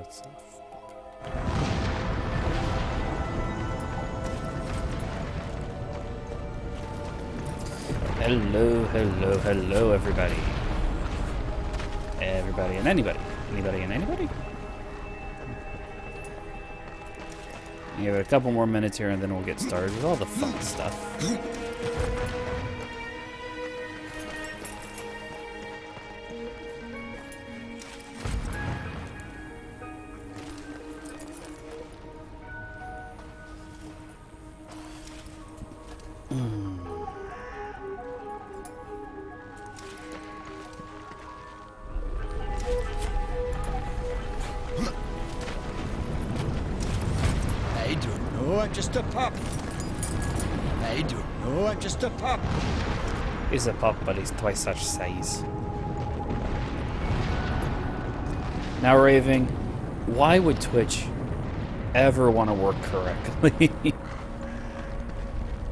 that's safe. Hello, hello, hello, everybody. Everybody and anybody. Anybody and anybody? Give it a couple more minutes here and then we'll get started with all the fun stuff. I don't know, I'm just a pup. I don't know, I'm just a pup. He's a pup, but he's twice such size. Now, Raving, why would Twitch ever want to work correctly?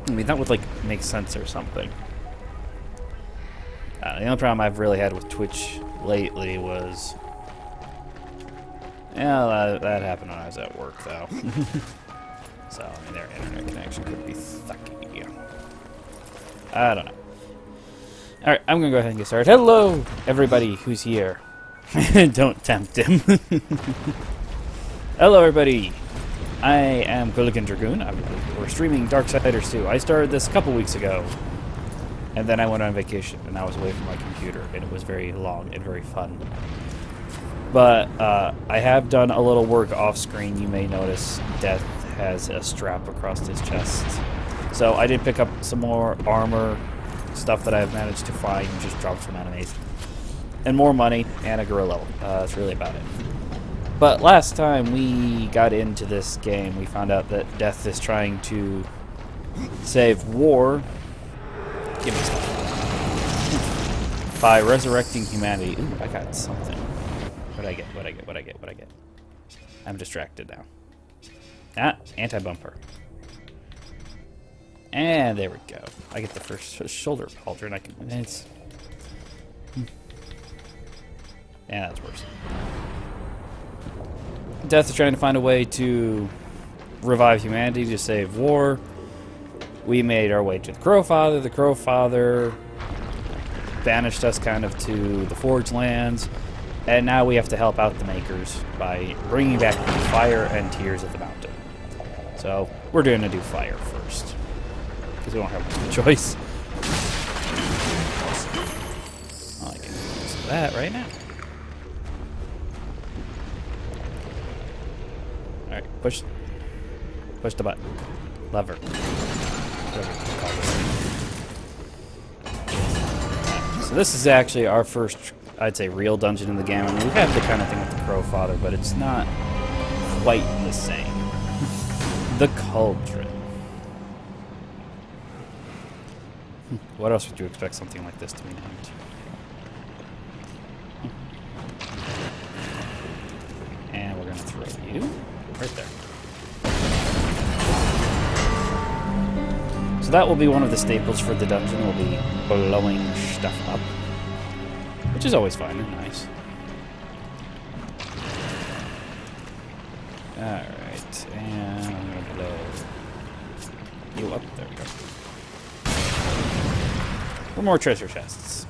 I mean, that would, like, make sense or something. The only problem I've really had with Twitch lately was... Yeah, that happened when I was at work, though. So, I mean, their internet connection could be sucky. I don't know. Alright, I'm gonna go ahead and get started. Hello, everybody who's here. Don't tempt him. Hello, everybody. I am Quilligan Dragoon. We're streaming Darksiders 2. I started this a couple weeks ago. And then I went on vacation, and I was away from my computer, and it was very long and very fun. But I have done a little work off screen. You may notice Death has a strap across his chest. So I did pick up some more armor, stuff that I've managed to find, just dropped from enemies. And more money, and a gorilla. That's really about it. But last time we got into this game, we found out that Death is trying to save war. Give me stuff. By resurrecting humanity. Ooh, I got something. What'd I get? What'd I get? What'd I get? What'd I get? I'm distracted now. Ah, anti-bumper. And there we go. I get the first shoulder pauldron. I can. It's. Yeah, that's worse. Death is trying to find a way to revive humanity to save war. We made our way to the Crowfather. The Crowfather banished us kind of to the Forge lands. And now we have to help out the Makers by bringing back Fire and Tears of the Mountain. So we're going to do Fire first. Because we don't have much of a choice. Oh, I can use that right now. Alright, push the button. Lever. So this is actually our first, I'd say, real dungeon in the game. I mean, we have the kind of thing with the Crowfather, but it's not quite the same. The Cauldron. What else would you expect something like this to be named? And we're going to throw you right there. So that will be one of the staples for the dungeon. We'll be blowing stuff up, which is always fun and nice. Alright, and I'm going to blow you up. There we go. For more treasure chests.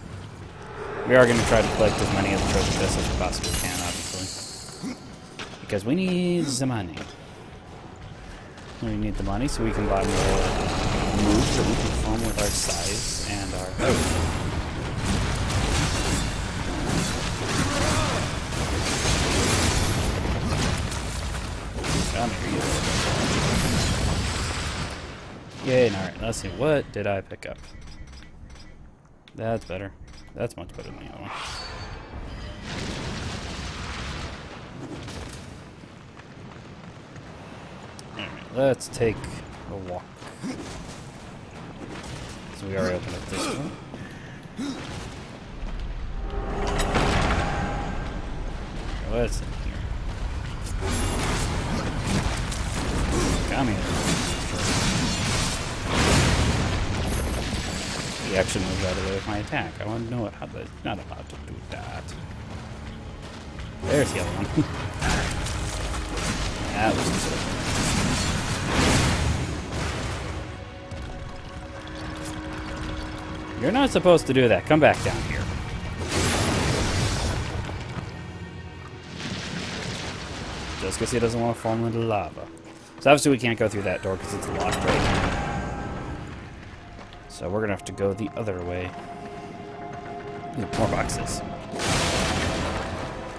We are going to try to collect as many of the treasure chests as we possibly can, obviously. Because we need the money. We need the money so we can buy more moves that we can perform with our size and our health. Come here, you. Yay, alright, let's see. What did I pick up? That's better. That's much better than the other one. Alright, let's take a walk. So we already opened up this one. What's in here? Come here. He actually moves out of the way with my attack. I want to know how to not allowed to do that. There's the other one. That was good. You're not supposed to do that. Come back down here. Just because he doesn't want to fall into lava. So obviously we can't go through that door because it's locked right now. So we're going to have to go the other way. Ooh, more boxes.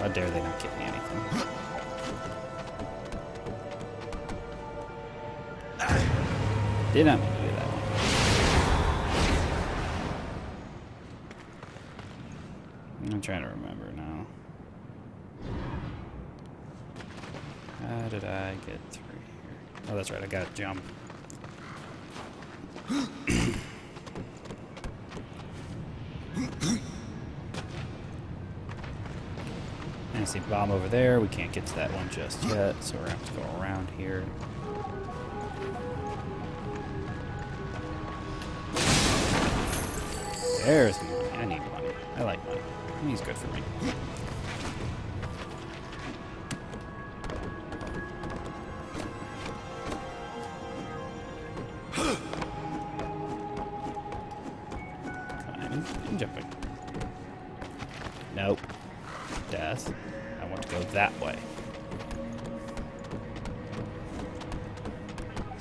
How dare they not give me anything. Did not mean to do that one. I'm trying to remember now. How did I get through here? Oh, that's right. I got to jump. I see bomb over there. We can't get to that one just yet, so we're going to have to go around here. There's money. I need money. I like money. Money's good for me. I'm jumping. Nope. Death. I want to go that way.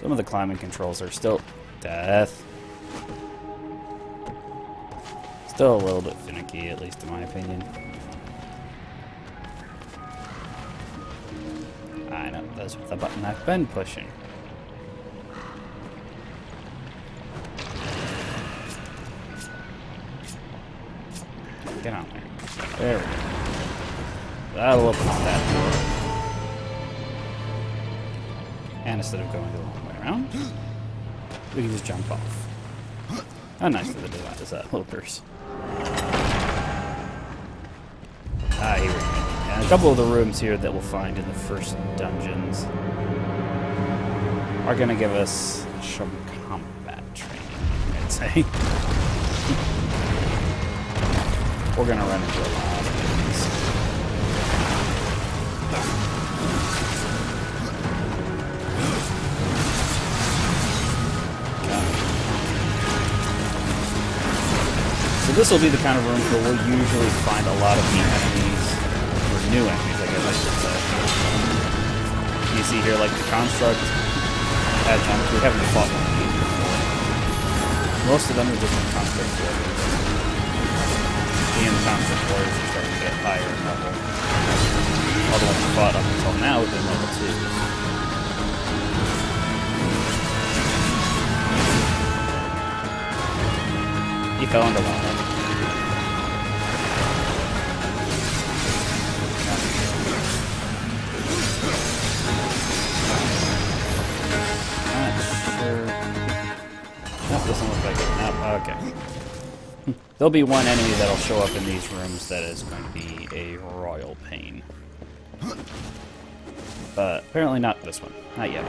Some of the climbing controls are still... Death. Still a little bit finicky, at least in my opinion. I know, that's the button I've been pushing. Get on there. There we go. That'll open up that door. And instead of going the long way around, we can just jump off. How nice of the developers. Ah, here we go. And a couple of the rooms here that we'll find in the first dungeons are going to give us some combat training, I'd say. We're going to run into a lot of enemies. So this will be the kind of room where we'll usually find a lot of the enemies, or new enemies, I guess I should say. You see here, like the construct adjunct, we haven't fought one of these before. Most of them are different construct warriors. The construct warriors are starting to get higher in level. All the ones we fought up until now have been level 2. He fell into lava. Doesn't look like it. No, okay. There'll be one enemy that'll show up in these rooms that is going to be a royal pain. But apparently not this one. Not yet.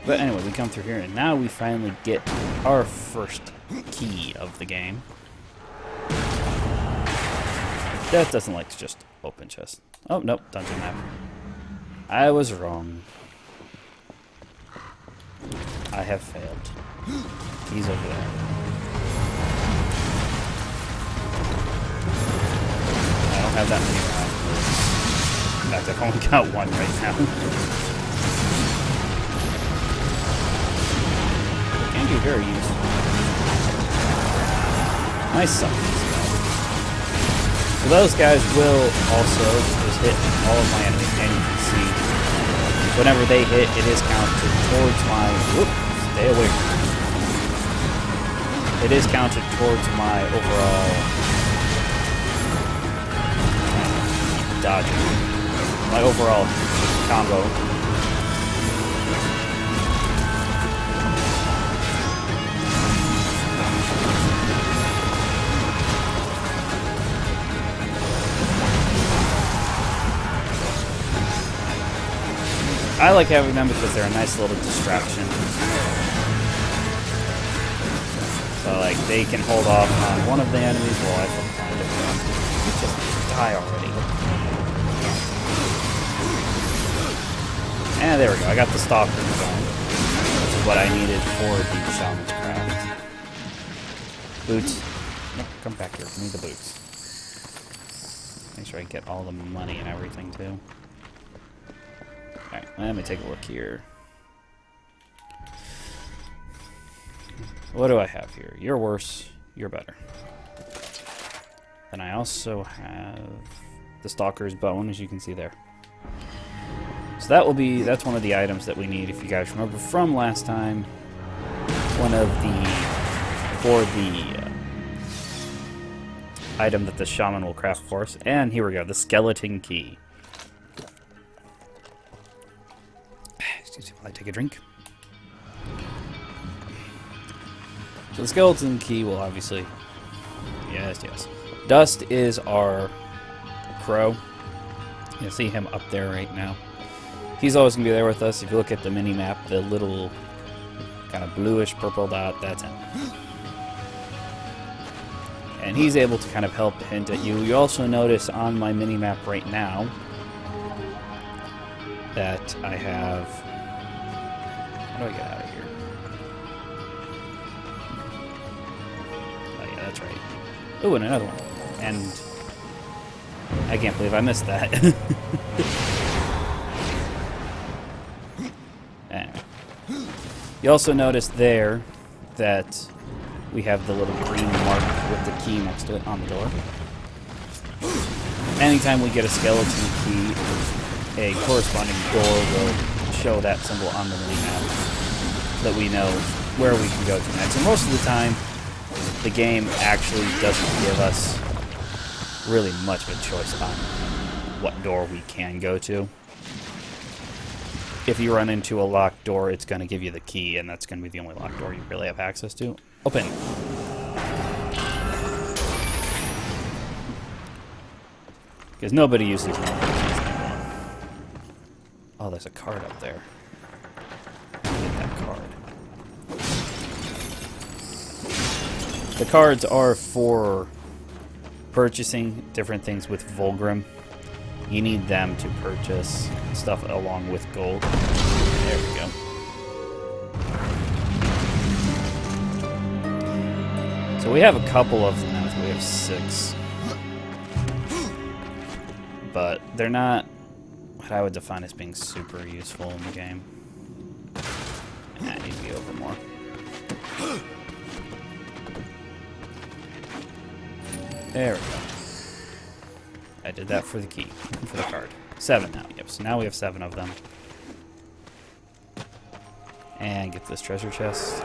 But anyway, we come through here, and now we finally get our first key of the game. That doesn't like to just open chests. Oh, nope, dungeon map. I was wrong. I have failed. He's over there. I don't have that many rounds. In fact, I've only got one right now. It can be very useful. Nice something. So those guys will also just hit all of my enemies, and you can see whenever they hit, it is counted towards my... Whoop, stay away from me. It is counted towards my overall... dodging. My overall combo. I like having them because they're a nice little distraction. So, like, they can hold off on one of the enemies while I find it. Just die already. there we go. I got the stalker going, which is what I needed for the shaman's craft. Boots. Nope, come back here. Give me the boots. Make sure I get all the money and everything, too. Alright, let me take a look here. What do I have here? You're worse. You're better. And I also have the Stalker's Bone, as you can see there. So that's one of the items that we need, if you guys remember from last time. For the item that the shaman will craft for us. And here we go, the skeleton key. Excuse me while I take a drink. So the skeleton key will obviously... Yes. Dust is our crow. You see him up there right now. He's always going to be there with us. If you look at the mini-map, the little kind of bluish purple dot, that's him. And he's able to kind of help hint at you. You also notice on my mini-map right now that I have... How do I get out of here? Oh yeah, that's right. Ooh, and another one. And I can't believe I missed that. Anyway. You also notice there that we have the little green mark with the key next to it on the door. Anytime we get a skeleton key, a corresponding door will show that symbol on the mini-map so that we know where we can go to next. And most of the time, the game actually doesn't give us really much of a choice on what door we can go to. If you run into a locked door, it's going to give you the key, and that's going to be the only locked door you really have access to. Open. Because nobody uses normal keys anymore. Oh, there's a card up there. Get that card. The cards are for purchasing different things with Vulgrim. You need them to purchase stuff along with gold. There we go. So we have a couple of them now. We have 6. But they're not what I would define as being super useful in the game. And I need to be over more. There we go. I did that for the key, for the card. 7 now, yep. So now we have 7 of them. And get this treasure chest.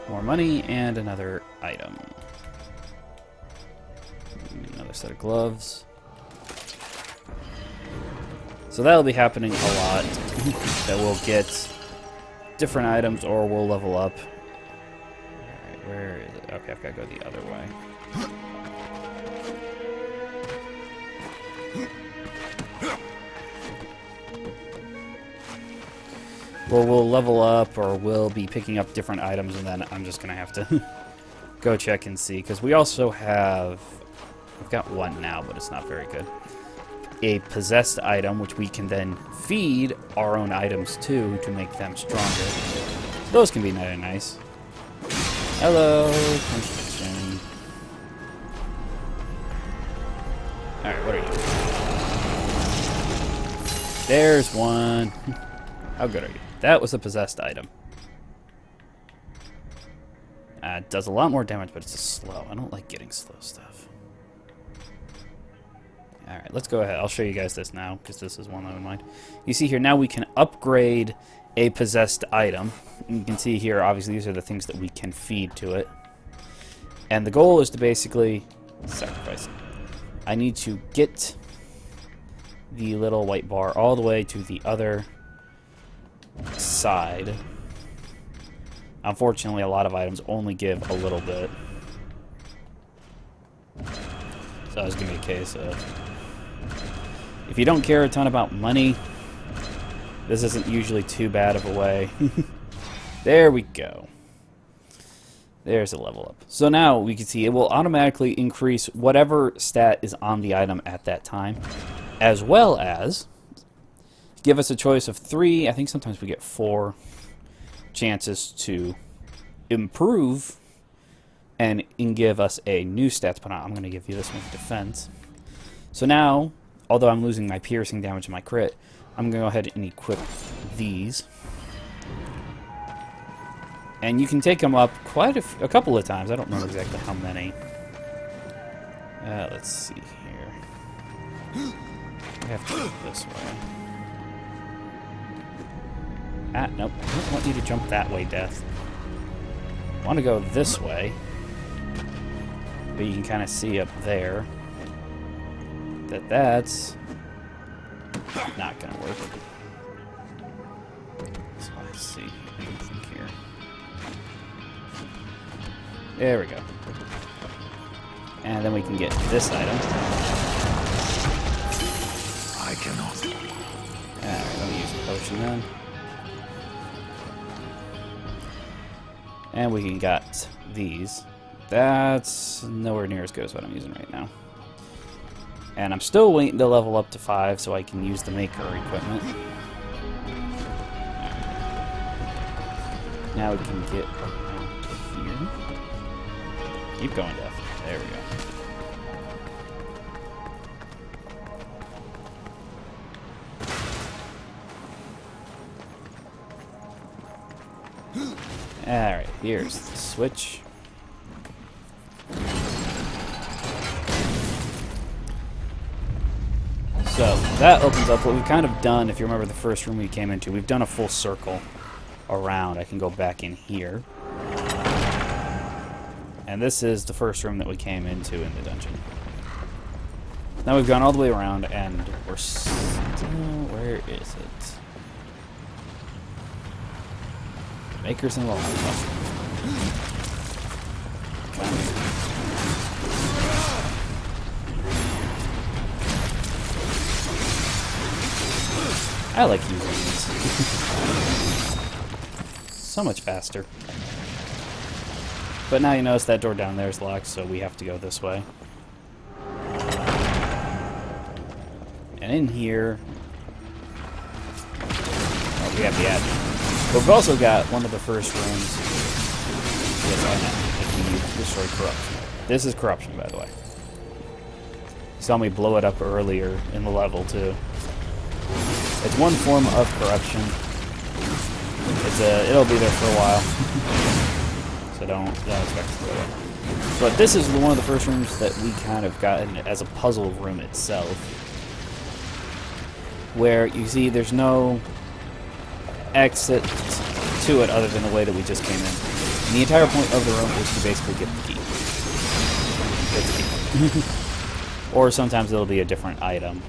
More money and another item. Another set of gloves. So that'll be happening a lot. That we'll get different items or we'll level up. Alright, where is it? Okay, I've got to go the other way. Or we'll level up, or we'll be picking up different items, and then I'm just going to have to go check and see. Because we also have... I've got one now, but it's not very good. A possessed item, which we can then feed our own items to make them stronger. Those can be very nice. Hello, construction. Alright, what are you? There's one. How good are you? That was a possessed item. It does a lot more damage, but it's a slow. I don't like getting slow stuff. Alright, let's go ahead. I'll show you guys this now, because this is one I would mind. You see here, now we can upgrade a possessed item. And you can see here, obviously, these are the things that we can feed to it. And the goal is to basically sacrifice it. I need to get the little white bar all the way to the other side. Unfortunately, a lot of items only give a little bit. So it's going to be a case of... If you don't care a ton about money, this isn't usually too bad of a way. There we go. There's a level up. So now we can see it will automatically increase whatever stat is on the item at that time. as well as give us a choice of 3, I think sometimes we get 4 chances to improve and give us a new stats, but I'm going to give you this one with defense. So now, although I'm losing my piercing damage and my crit, I'm going to go ahead and equip these. And you can take them up quite a couple of times. I don't remember exactly how many. Let's see here. I have to go this way. Nope. I don't want you to jump that way, Death. I want to go this way. But you can kind of see up there that that's not going to work. So let's see. Think here. There we go. And then we can get this item. I cannot. Alright, let me use a potion then. And we can got these. That's nowhere near as good as what I'm using right now. And I'm still waiting to level up to 5 so I can use the maker equipment. Now we can get around here. Keep going, Death. There we go. Alright, here's the switch. So, that opens up what we've kind of done, if you remember the first room we came into. We've done a full circle around. I can go back in here. And this is the first room that we came into in the dungeon. Now we've gone all the way around, and we're still... Where is it? Makers and Lava. I like using these. So much faster. But now you notice that door down there is locked, so we have to go this way. And in here... Oh, we have the admin. But we've also got one of the first rooms. Yes, I know. If you destroy corruption. This is corruption, by the way. You saw me blow it up earlier in the level, too. It's one form of corruption. It'll be there for a while. So don't expect it to go away. But this is one of the first rooms that we kind of got in as a puzzle room itself. Where you see there's no exit to it other than the way that we just came in. And the entire point of the room is to basically get the key. Get the key. Or sometimes it'll be a different item.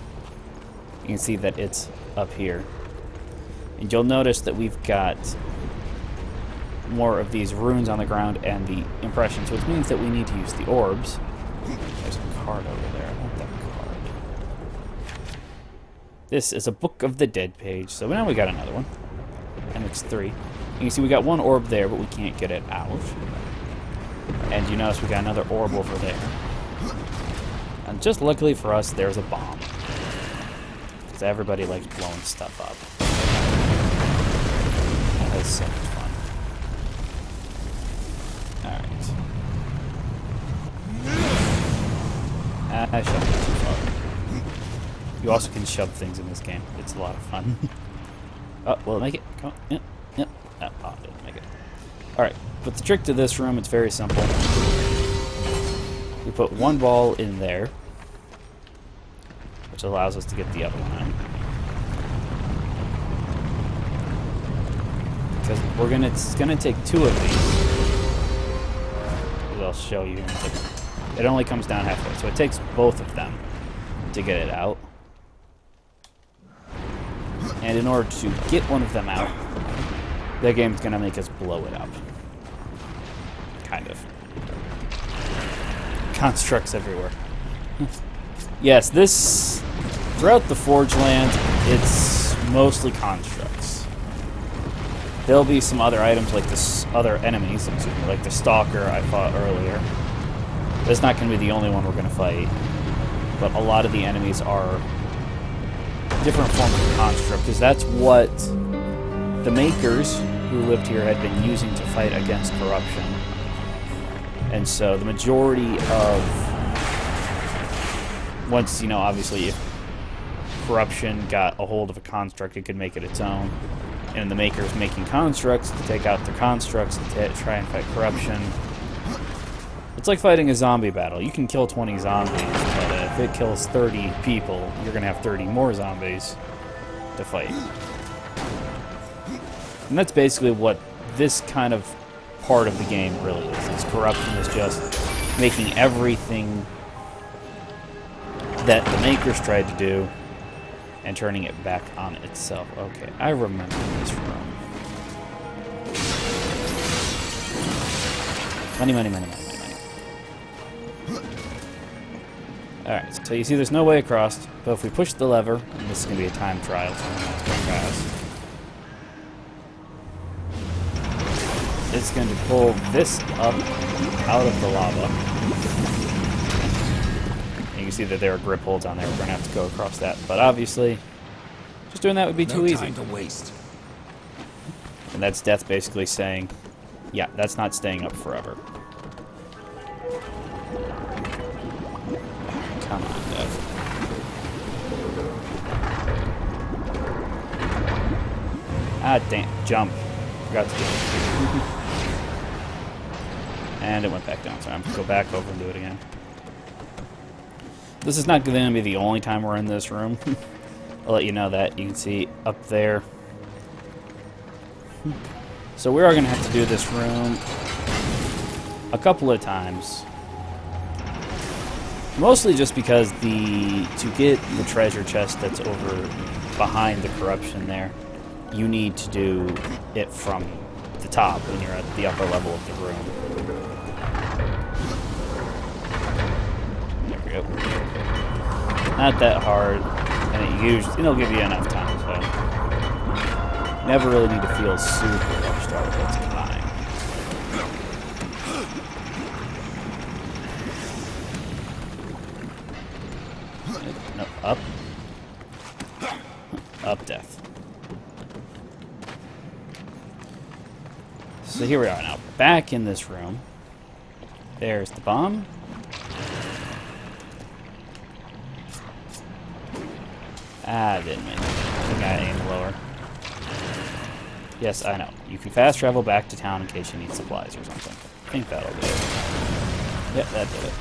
You can see that it's up here. And you'll notice that we've got more of these runes on the ground and the impressions, which means that we need to use the orbs. There's a card over there. I want that card. This is a Book of the Dead page. So now we got another one. And it's 3. You can see we got one orb there, but we can't get it out. And you notice we got another orb over there. And just luckily for us, there's a bomb. Because everybody likes blowing stuff up. That is so much fun. Alright. I shoved it too far. You also can shove things in this game. It's a lot of fun. Oh, will it make it? Come on. Yep. Yep. Oh, it didn't make it. Alright. But the trick to this room, it's very simple. We put one ball in there, which allows us to get the other one. Because it's gonna take 2 of these. I'll show you. It only comes down halfway, so it takes both of them to get it out. And in order to get one of them out, the game's gonna make us blow it up. Kind of. Constructs everywhere. Yes, this... Throughout the Forge Land, it's mostly constructs. There'll be some other items like this, other enemies, like the Stalker I fought earlier. That's not going to be the only one we're going to fight. But a lot of the enemies are different form of construct, because that's what the makers who lived here had been using to fight against corruption. And so the majority of, once, you know, obviously if corruption got a hold of a construct, it could make it its own. And the makers making constructs to take out the constructs to try and fight corruption. It's like fighting a zombie battle. You can kill 20 zombies, but if it kills 30 people, you're going to have 30 more zombies to fight. And that's basically what this kind of part of the game really is. This corruption is just making everything that the makers tried to do and turning it back on itself. Okay, I remember this room. Money, money, money, money, money, money. Alright, so you see there's no way across, but if we push the lever, and this is going to be a time trial, so I'm going to go fast. It's going to pull this up out of the lava. And you can see that there are grip holds on there. We're going to have to go across that. But obviously, just doing that would be too easy. No time to waste. And that's Death basically saying, yeah, that's not staying up forever. Come on, Death. Ah, damn. Jump. Forgot to do it. And it went back down, so I'm going to go back over and do it again. This is not going to be the only time we're in this room. I'll let you know that. You can see up there. So we are going to have to do this room a couple of times. Mostly just because to get the treasure chest that's over behind the corruption there, you need to do it from the top when you're at the upper level of the room. There we go. Not that hard, and it'll give you enough time, so you never really need to feel super rushed out of what's time. No, up. Up, Death. So here we are now, back in this room. There's the bomb. Ah, didn't mean. I think I aimed lower. Yes, I know. You can fast travel back to town in case you need supplies or something. I think that'll do it. Yep, that did it.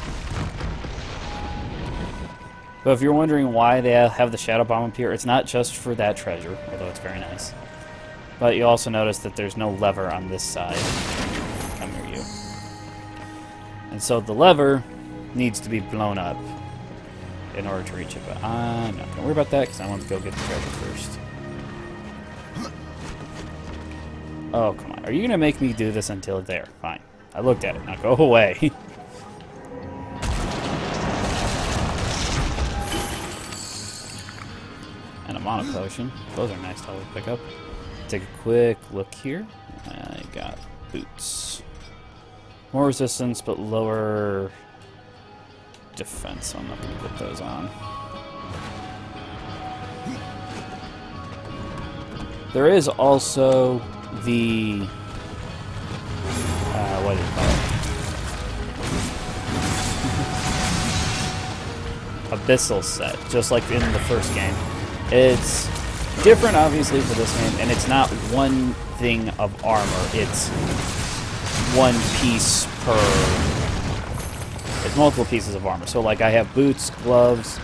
But if you're wondering why they have the shadow bomb up here, it's not just for that treasure, although it's very nice. But you also notice that there's no lever on this side. Come near you. And so the lever needs to be blown up in order to reach it. But I'm not going to worry about that because I want to go get the treasure first. Oh, come on. Are you going to make me do this until there? Fine. I looked at it. Now go away. And a mana potion. Those are nice to always pick up. Take a quick look here. I got boots. More resistance, but lower defense. So I'm not going to put those on. There is also the what do you call it? Abyssal set, just like in the first game. It's different, obviously, for this game, and it's not one thing of armor. It's one piece per. It's multiple pieces of armor. So, like, I have boots, gloves,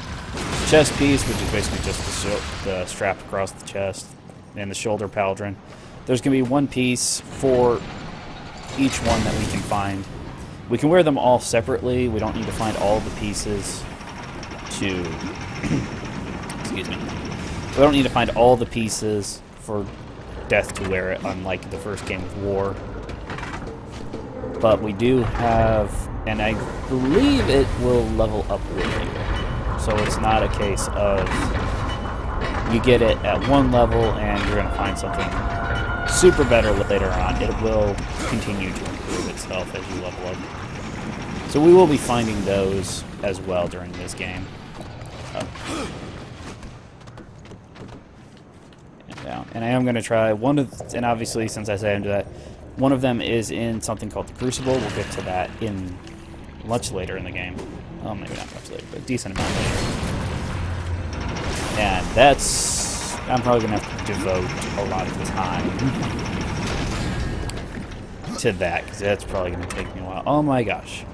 chest piece, which is basically just the strap across the chest, and the shoulder pauldron. There's going to be one piece for each one that we can find. We can wear them all separately. We don't need to find all the pieces to. Excuse me. We don't need to find all the pieces for Death to wear it, unlike the first game of War. But we do have, and I believe it will level up with you. So it's not a case of you get it at one level and you're going to find something super better later on. It will continue to improve itself as you level up. So we will be finding those as well during this game. Yeah, and I am going to try one of, and obviously since I say I'm doing that, one of them is in something called the Crucible. We'll get to that in much later in the game. Well, maybe not much later, but a decent amount later. And that's, I'm probably going to have to devote a lot of time to that, because that's probably going to take me a while. Oh my gosh.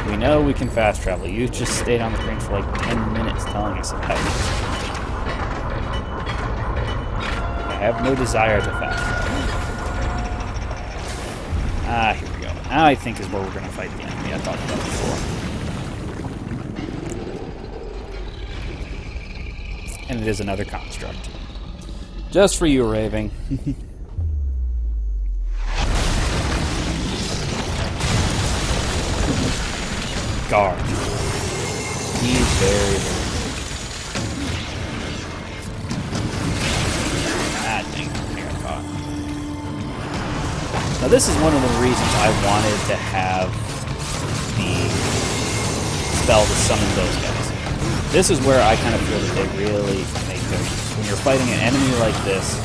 We know we can fast travel. You just stayed on the screen for like 10 minutes telling us about it. I have no desire to fast travel. Ah, here we go. Now I think is where we're going to fight the enemy I talked about before. And it is another construct. Just for you, Raving. Guard. He's very, very ah, dang, I got caught. Now this is one of the reasons I wanted to have the spell to summon those guys. This is where I kind of feel that they really make their use. When you're fighting an enemy like this.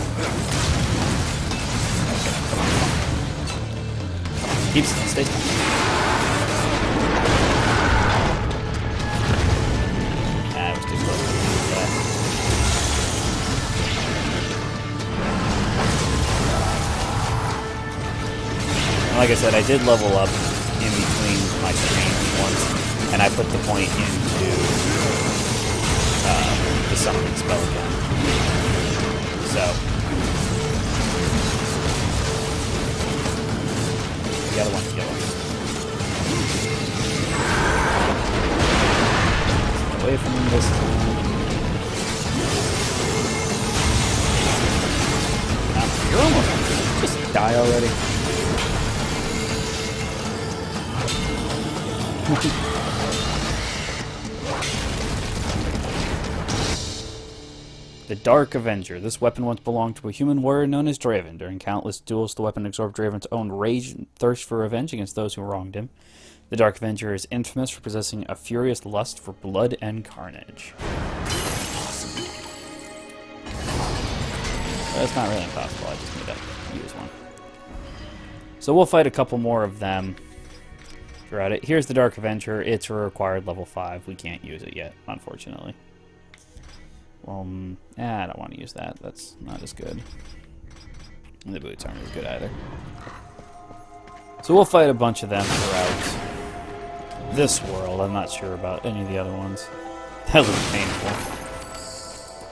Okay, come on, come on. Keep still, stay still. Like I said, I did level up in between my streams once, and I put the point into the summoning spell again. So, the other one to kill him. Away from him this time. You're almost just die already. The Dark Avenger. This weapon once belonged to a human warrior known as Draven. During countless duels, the weapon absorbed Draven's own rage and thirst for revenge against those who wronged him. The Dark Avenger is infamous for possessing a furious lust for blood and carnage. That's not really impossible, I just need to use one. So we'll fight a couple more of them throughout it. Here's the Dark Avenger. It's a required level 5. We can't use it yet, unfortunately. Well, I don't want to use that. That's not as good. And the boots aren't as good either. So we'll fight a bunch of them throughout this world. I'm not sure about any of the other ones. That looks painful.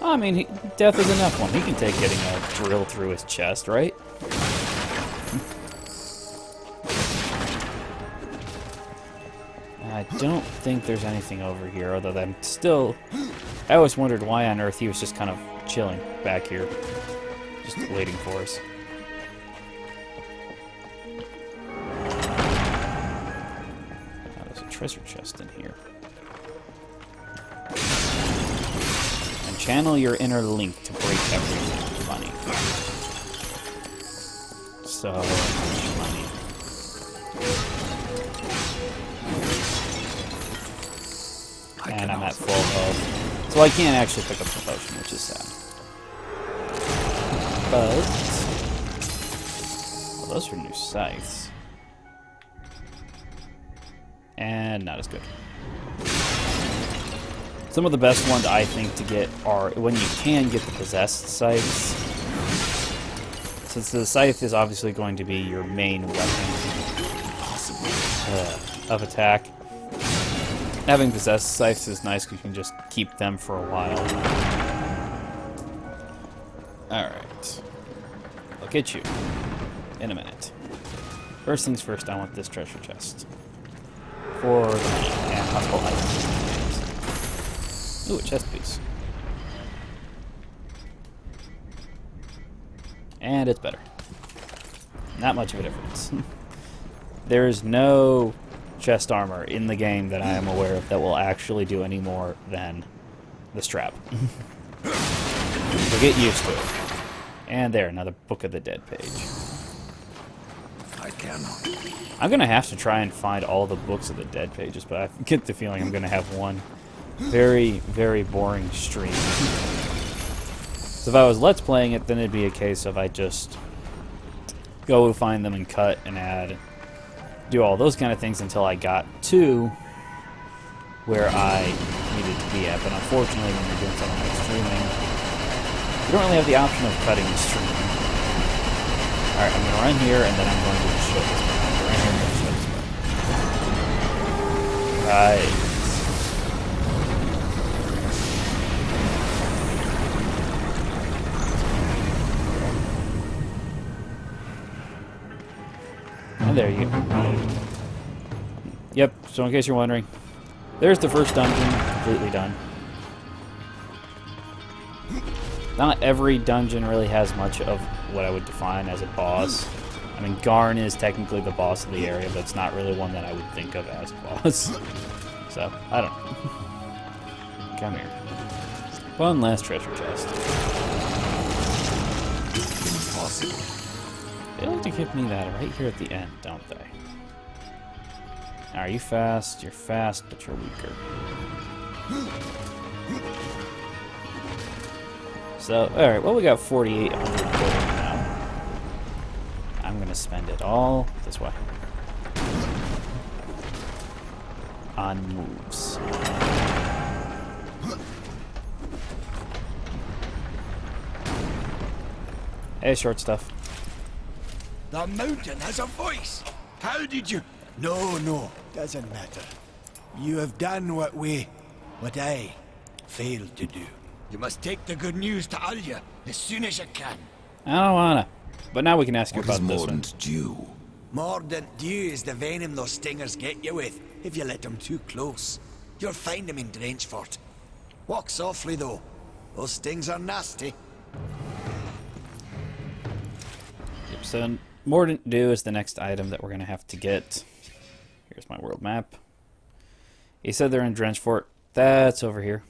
I mean, death is enough one. He can take getting a drill through his chest, right? I don't think there's anything over here, other than still... I always wondered why on earth he was just kind of chilling back here. Just waiting for us. Now, there's a treasure chest in here. And channel your inner link to break everything. Funny. So much money. And I'm at full health. So I can't actually pick up the potion, which is sad. But... well, those are new scythes. And not as good. Some of the best ones, I think, to get are when you can get the possessed scythes. Since the scythe is obviously going to be your main weapon of attack. Having possessed scythes is nice because you can just keep them for a while. Alright. I'll get you in a minute. First things first, I want this treasure chest. For the money and possible items. Ooh, a chest piece. And it's better. Not much of a difference. There is no chest armor in the game that I am aware of that will actually do any more than the strap. So get used to it. And there, another Book of the Dead page. I cannot. I'm going to have to try and find all the Books of the Dead pages, but I get the feeling I'm going to have one very, very boring stream. So if I was Let's Playing it, then it'd be a case of I just go find them and cut and add, do all those kind of things until I got to where I needed to be at. But unfortunately, when you're doing something like streaming, you don't really have the option of cutting the stream. Alright, I'm going to run here, and then I'm going to show this part. I'm going to run here and then show this part. Right. And there you go. Yep, so in case you're wondering, there's the first dungeon, completely done. Not every dungeon really has much of what I would define as a boss. I mean, Garn is technically the boss of the area, but it's not really one that I would think of as a boss. So, I don't know. Come here. One last treasure chest. Impossible. They like to give me that right here at the end, don't they? Are you fast? You're fast, but you're weaker. So, alright, well, we got 4,800 gold now. I'm gonna spend it all this way. On moves. Hey, short stuff. The mountain has a voice. How did you... No, doesn't matter. You have done what I failed to do. You must take the good news to Alya as soon as you can. I don't wanna. But now we can ask you What is about this one. Mordant due? Mordant dew is the venom those stingers get you with, if you let them too close. You'll find them in Drenchfort. Walk softly, though. Those stings are nasty. Yep, so Mordant Dew is the next item that we're gonna have to get. Here's my world map. He said they're in Drenchfort. That's over here.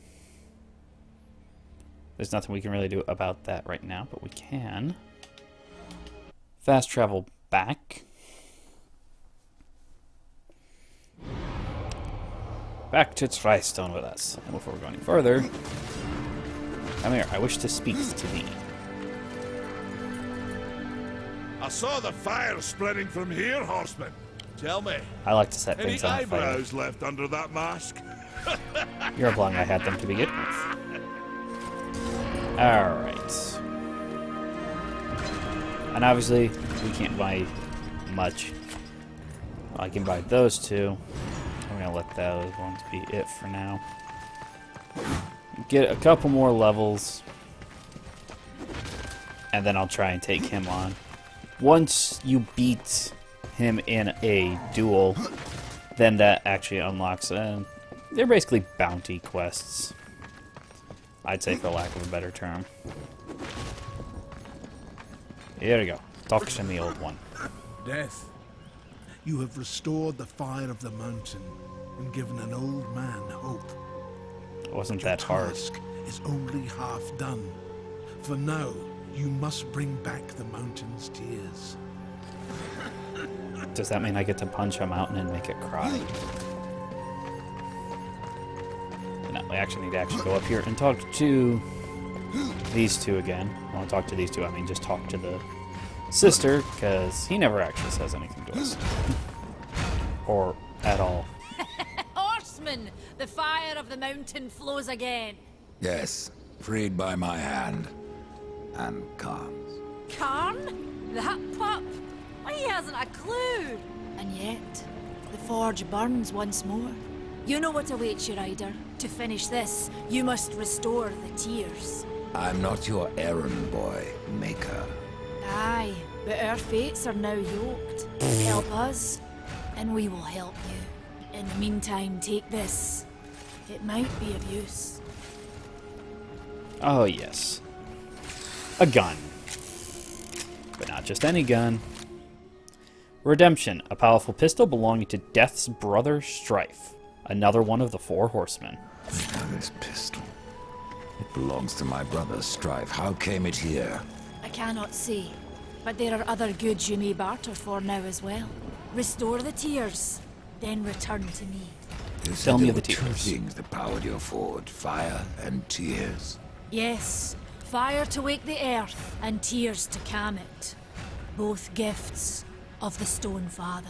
There's nothing we can really do about that right now, but we can fast travel back. Back to Trystone with us. And before we go any further, come here. I wish to speak to thee. I saw the fire spreading from here, horseman. Tell me, I like to set any things on fire. eyebrows left under that mask? You're implying I had them to begin with. Alright. And obviously, we can't buy much. Well, I can buy those two. I'm going to let those ones be it for now. Get a couple more levels. And then I'll try and take him on. Once you beat him in a duel, then that actually unlocks... they're basically bounty quests. I'd say, for lack of a better term. Here we go. Talk to me, old one. Death, you have restored the fire of the mountain and given an old man hope. It wasn't Your that hard. task is only half done. For now, you must bring back the mountain's tears. Does that mean I get to punch a mountain and make it cry? No, we actually need to actually go up here and talk to these two again. When I talk to these two, I mean just talk to the sister, because he never actually says anything to us. Or at all. Horseman, the fire of the mountain flows again. Yes, freed by my hand. And calms. Karn? That pup? Why, he hasn't a clue. And yet, the forge burns once more. You know what awaits you, Ryder. To finish this, you must restore the tears. I'm not your errand boy, Maker. Aye, but our fates are now yoked. Help us, and we will help you. In the meantime, take this. It might be of use. Oh, yes. A gun. But not just any gun. Redemption, a powerful pistol belonging to Death's brother, Strife. Another one of the four horsemen. Now this pistol. It belongs to my brother, Strife. How came it here? I cannot say, but there are other goods you may barter for now as well. Restore the tears, then return to me. You said Tell me there of the were two tears. things that powered your forge, fire and tears. Yes, fire to wake the earth, and tears to calm it. Both gifts of the Stone Father.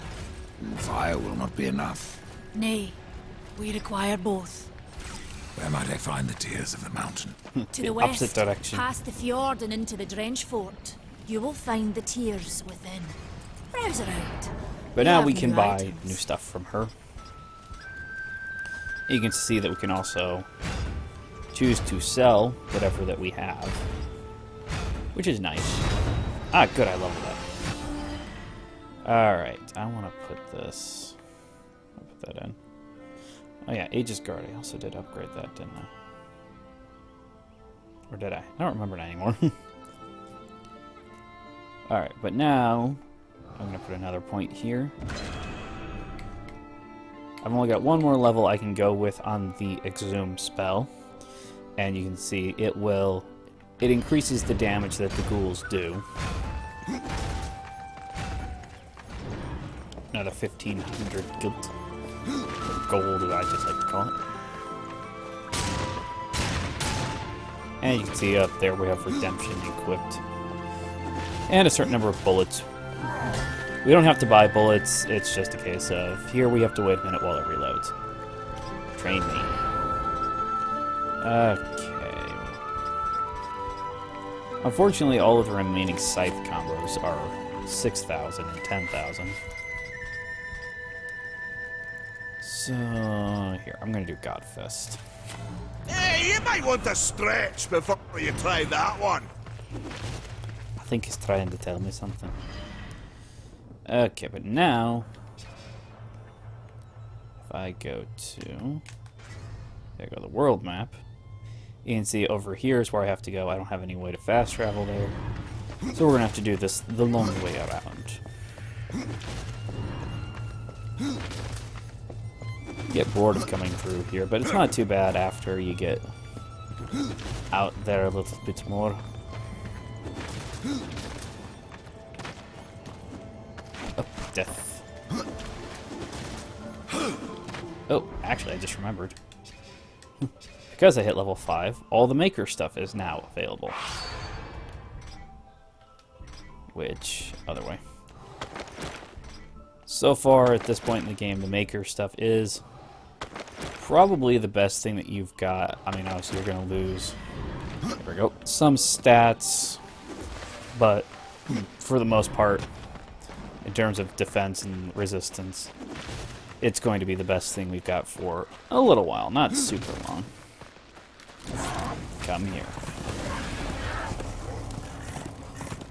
Fire will not be enough. Nay, we require both. Where might I find the tears of the mountain? To The the opposite west, direction. past the fjord and into the Drench Fort, you will find the tears within. Browse around. But We now have we can new buy items. new stuff from her. You can see that we can also choose to sell whatever that we have, which is nice. Ah, good, I love that. Alright, I want to put this... I'll put that in. Oh yeah, Aegis Guard, I also did upgrade that, didn't I? Or did I? I don't remember it anymore. Alright, but now I'm going to put another point here. I've only got one more level I can go with on the Exhume spell. And you can see it increases the damage that the ghouls do. Another 1,500 guilt. Gold, as I just like to call it. And you can see up there we have Redemption equipped. And a certain number of bullets. We don't have to buy bullets, it's just a case of, here we have to wait a minute while it reloads. Train me. Okay. Unfortunately, all of the remaining scythe combos are 6,000 and 10,000. So, here, I'm gonna do Godfist. Hey, you might want to stretch before you try that one. I think he's trying to tell me something. Okay, but now, if I go to, there go the world map, you can see over here is where I have to go. I don't have any way to fast travel there, so we're gonna have to do this the long way around. Get bored of coming through here, but it's not too bad after you get out there a little bit more. Oh, death. Oh, actually, I just remembered. Because I hit level 5, all the Maker stuff is now available. Which, other way. So far, at this point in the game, the Maker stuff is probably the best thing that you've got. I mean, obviously, you're going to lose, there we go, some stats, but for the most part, in terms of defense and resistance, it's going to be the best thing we've got for a little while, not super long. Come here.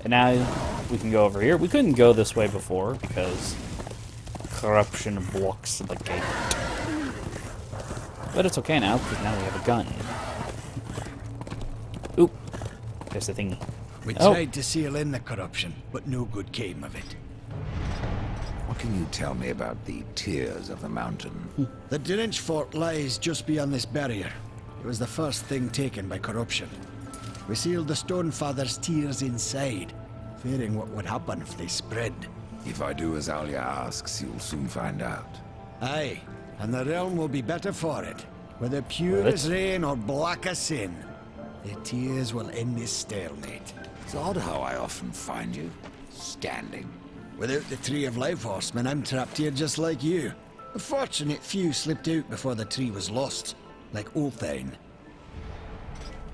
And now we can go over here. We couldn't go this way before because corruption blocks the gate. But it's okay now because now we have a gun. Oop. There's the thingy. We Oh. tried to seal in the corruption, but no good came of it. What can you tell me about the tears of the mountain? The Drench Fort lies just beyond this barrier. It was the first thing taken by corruption. We sealed the Stone Father's tears inside, fearing what would happen if they spread. If I do as Alia asks, you'll soon find out. Aye, and the realm will be better for it. Whether pure as rain or black as sin, the tears will end this stalemate. It's odd how I often find you standing. Without the Tree of Life Horseman, I'm trapped here just like you. A fortunate few slipped out before the tree was lost, like Ulthane.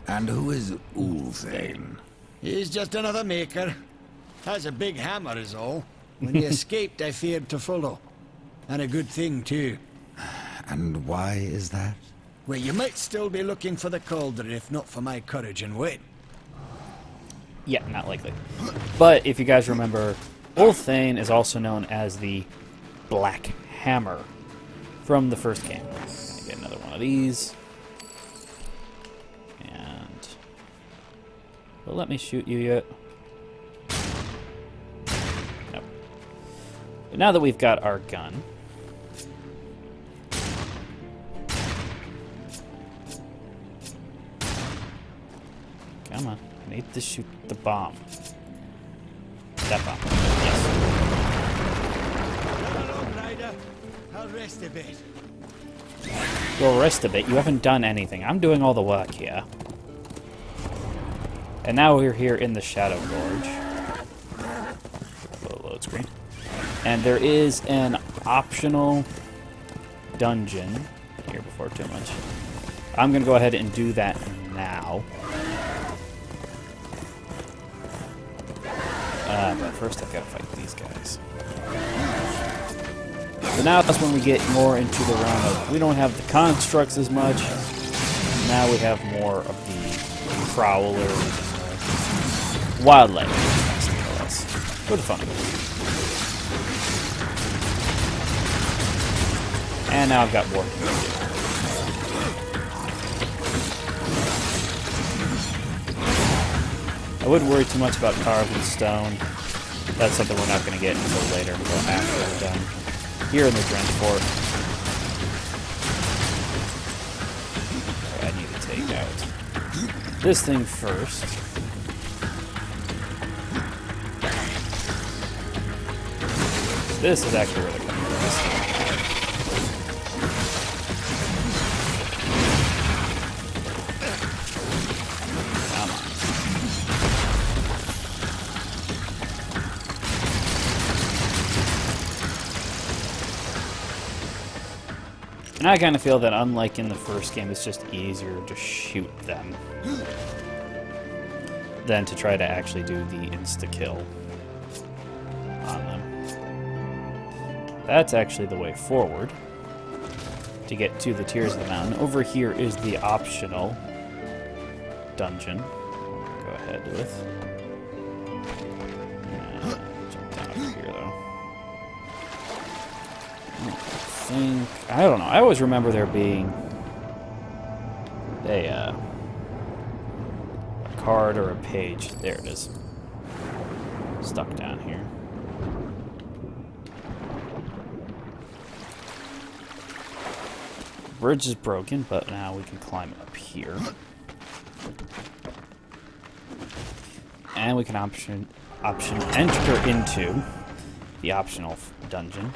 And who is Ulthane? He's just another maker. Has a big hammer is all. When he escaped, I feared to follow. And a good thing, too. And why is that? Well, you might still be looking for the cauldron if not for my courage and wit. Yeah, not likely. But if you guys remember, Ulthane is also known as the Black Hammer from the first game. Get another one of these. And... will it let me shoot you yet? Nope. But now that we've got our gun... come on. I need to shoot the bomb. That bomb. Yes. Run along, Ryder. I'll rest a bit. You'll rest a bit. You haven't done anything. I'm doing all the work here. And now we're here in the Shadow Gorge. Load screen. And there is an optional dungeon here before too much. I'm going to go ahead and do that now. But first I've got to fight these guys. So now that's when we get more into the realm of, we don't have the constructs as much. Now we have more of the prowlers and the wildlife. For the fun of it. And now I've got more to do. I wouldn't worry too much about carved in stone. That's something we're not going to get until later, until after we're done. Here in the Drench Fort. I need to take out this thing first. This is actually where they're coming from. And I kind of feel that, unlike in the first game, it's just easier to shoot them than to try to actually do the insta-kill on them. That's actually the way forward to get to the tiers of the mountain. Over here is the optional dungeon. Go ahead with. Jump down over here, though. I don't know. I always remember there being a card or a page. There it is. Stuck down here. Bridge is broken, but now we can climb up here. And we can option enter into the optional dungeon.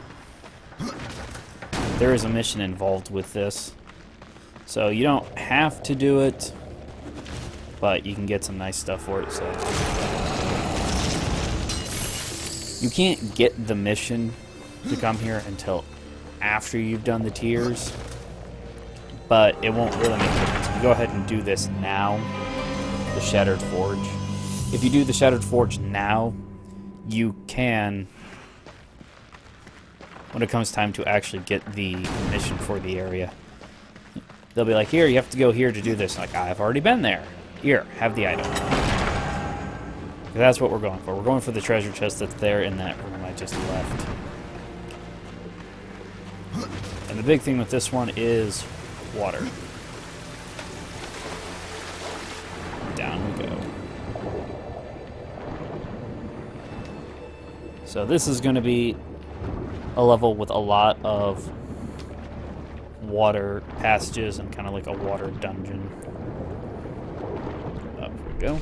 There is a mission involved with this, so you don't have to do it, but you can get some nice stuff for it. So you can't get the mission to come here until after you've done the tiers, but it won't really make a difference. If you go ahead and do this now, the Shattered Forge. If you do the Shattered Forge now, you can, when it comes time to actually get the mission for the area, they'll be like, here, you have to go here to do this. Like, I've already been there. Here, have the item. That's what we're going for. We're going for the treasure chest that's there in that room I just left. And the big thing with this one is water. Down we go. So this is going to be a level with a lot of water passages and kind of like a water dungeon. Up we go.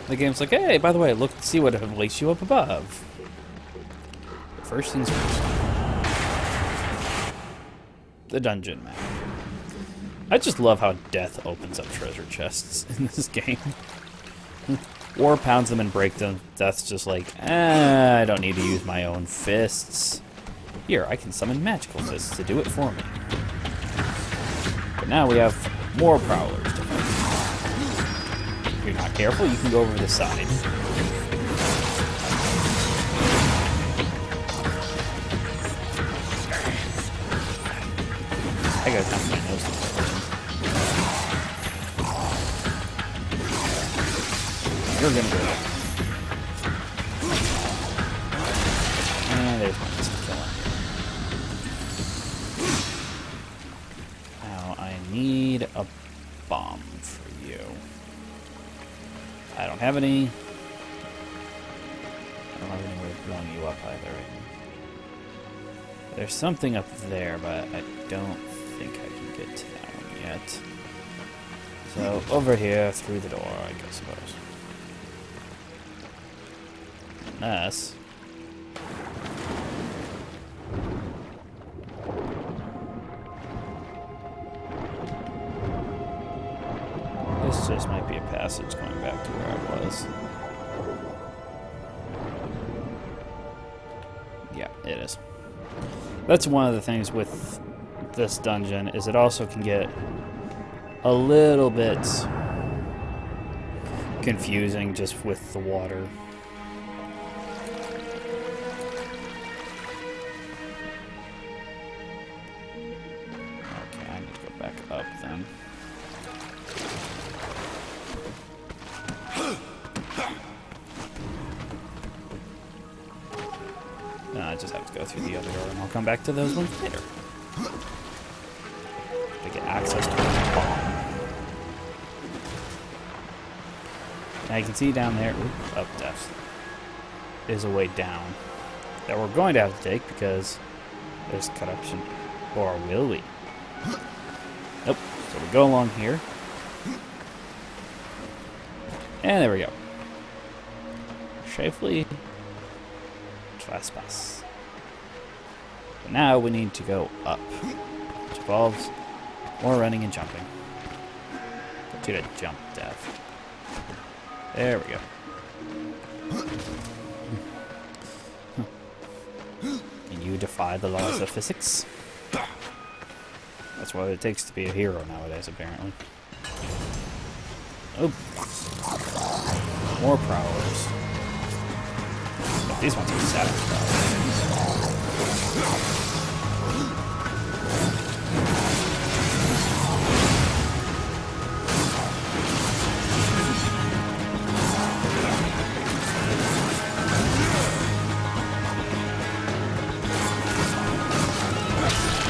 The game's like, hey, by the way, look, see what awaits you up above. First things first. The dungeon map. I just love how death opens up treasure chests in this game. War pounds them and break them. Death's just like, I don't need to use my own fists. Here, I can summon magical fists to do it for me. But now we have more prowlers to fight. If you're not careful, you can go over the side. I gotta time my nose to play. You're gonna go there. And there's my instant kill. Now I need a bomb for you. I don't have any. I don't have any way of blowing you up either. There's something up there, but I don't think I can get to that one yet. So over here, through the door, I suppose. mess. This just might be a passage going back to where I was. Yeah, it is. That's one of the things with this dungeon, is it also can get a little bit confusing just with the water. Okay, I need to go back up then. No, I just have to go through the other door, and I'll come back to those ones later. To get access to the bomb. Now you can see down there, up death, is a way down that we're going to have to take because there's corruption. Or will we? Nope. So we go along here. And there we go. Safely trespass. But now we need to go up, which involves more running and jumping. To the jump death. There we go. Can you defy the laws of physics? That's what it takes to be a hero nowadays, apparently. Oh. More prowlers. But these ones are savage prowlers.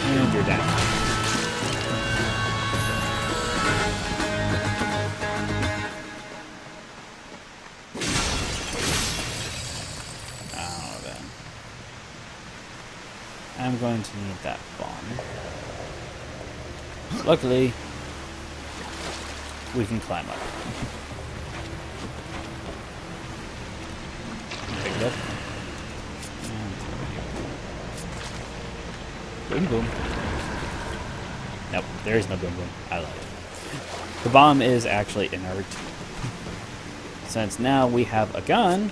And you're down. I'm going to need that bomb. Luckily, we can climb up. Pick it up. And boom, boom. Nope, there is no boom, boom. I love it. The bomb is actually inert. Since now we have a gun,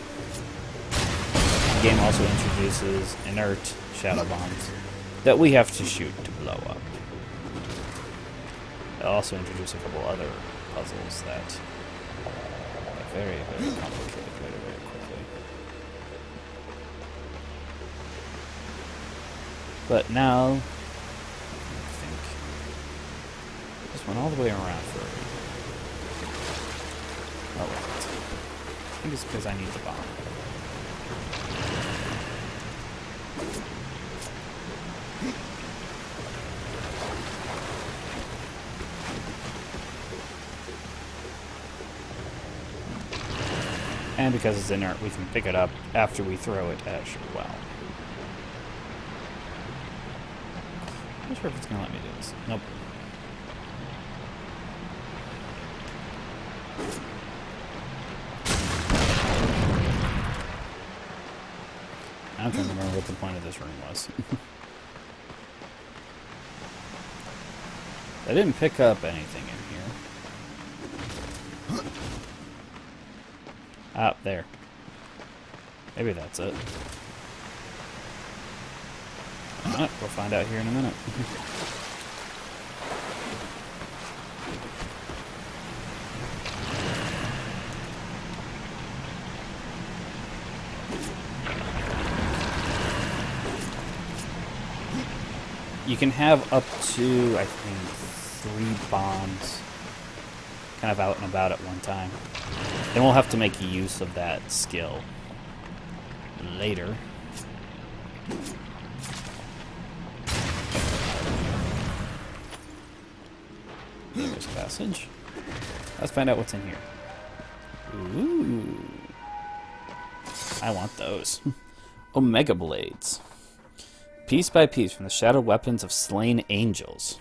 the game also introduces inert shadow bombs that we have to shoot to blow up. They'll also introduce a couple other puzzles that are very, very complicated very, very quickly. But now, I think this went all the way around for. Oh, wait. I think it's because I need the bomb. And because it's inert, we can pick it up after we throw it as well. I'm not sure if it's going to let me do this. Nope. I'm trying to remember what the point of this room was. I didn't pick up anything in here. Ah, there. Maybe that's it. Alright, we'll find out here in a minute. You can have up to, I think, 3 bombs kind of out and about at one time. Then we'll have to make use of that skill later. There's a passage. Let's find out what's in here. Ooh. I want those. Omega Blades. Piece by piece from the shattered weapons of slain angels.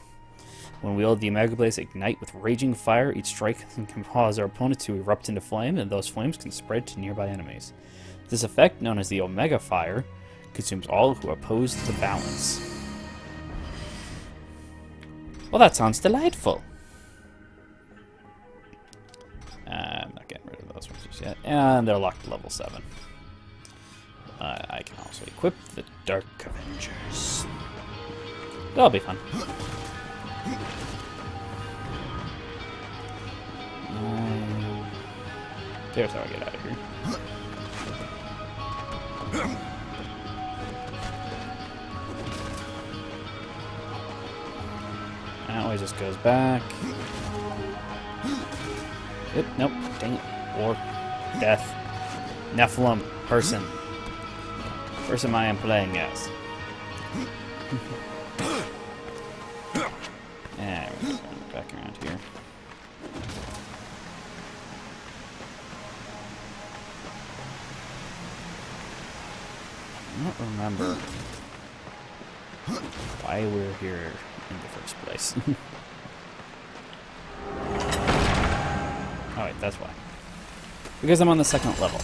When wielded, the Omega Blades ignite with raging fire. Each strike can cause our opponent to erupt into flame, and those flames can spread to nearby enemies. This effect, known as the Omega Fire, consumes all who oppose the balance. Well, that sounds delightful. I'm not getting rid of those ones just yet. And they're locked to level 7. I can also equip the Dark Avengers. That'll be fun. There's how I get out of here. That way just goes back. Yep, nope, dang it. Or death. Nephilim. Person. Person I am playing as. And we're going back around here. I don't remember why we're here in the first place. Oh wait, that's why. Because I'm on the 2nd level.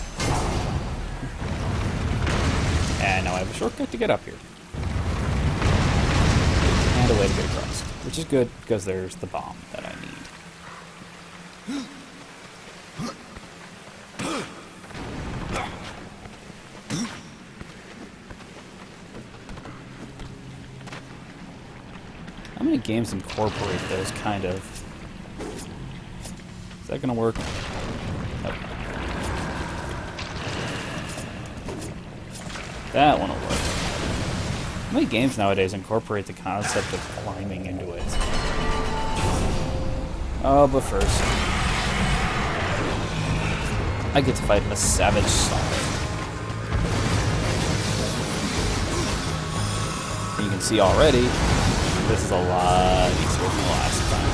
And now I have a shortcut to get up here. And a way to get across. Which is good, because there's the bomb that I need. How many games incorporate those kind of... Is that gonna work? Nope. That one will work. How many games nowadays incorporate the concept of climbing into it? Oh, but first, I get to fight a savage Sonic. You can see already, this is a lot easier than the last time.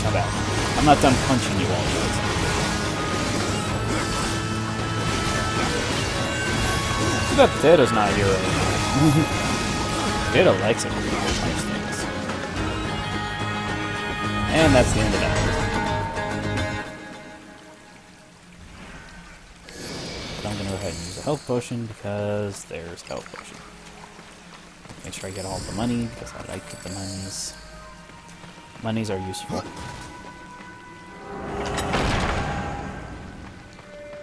Not bad. I'm not done punching you all yet. Too bad Potato's not here anymore. Potato likes it when people punch things. And that's the end of that. I'm gonna go ahead and use a health potion because there's health potion. Make sure I get all the money because I like the monies. Monies are useful.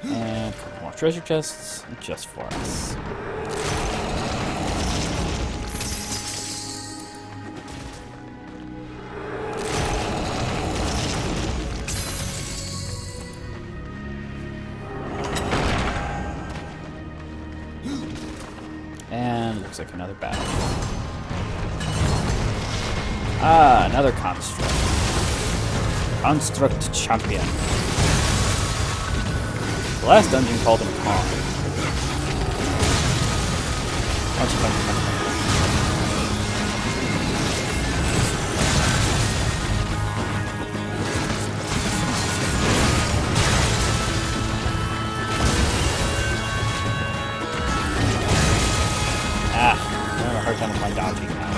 And a couple more treasure chests just for us. And looks like another battle. Ah, another construct. Construct champion. The last dungeon called him Kong. Punch, punch, punch, punch. Ah, I'm having a hard time with my dodging now.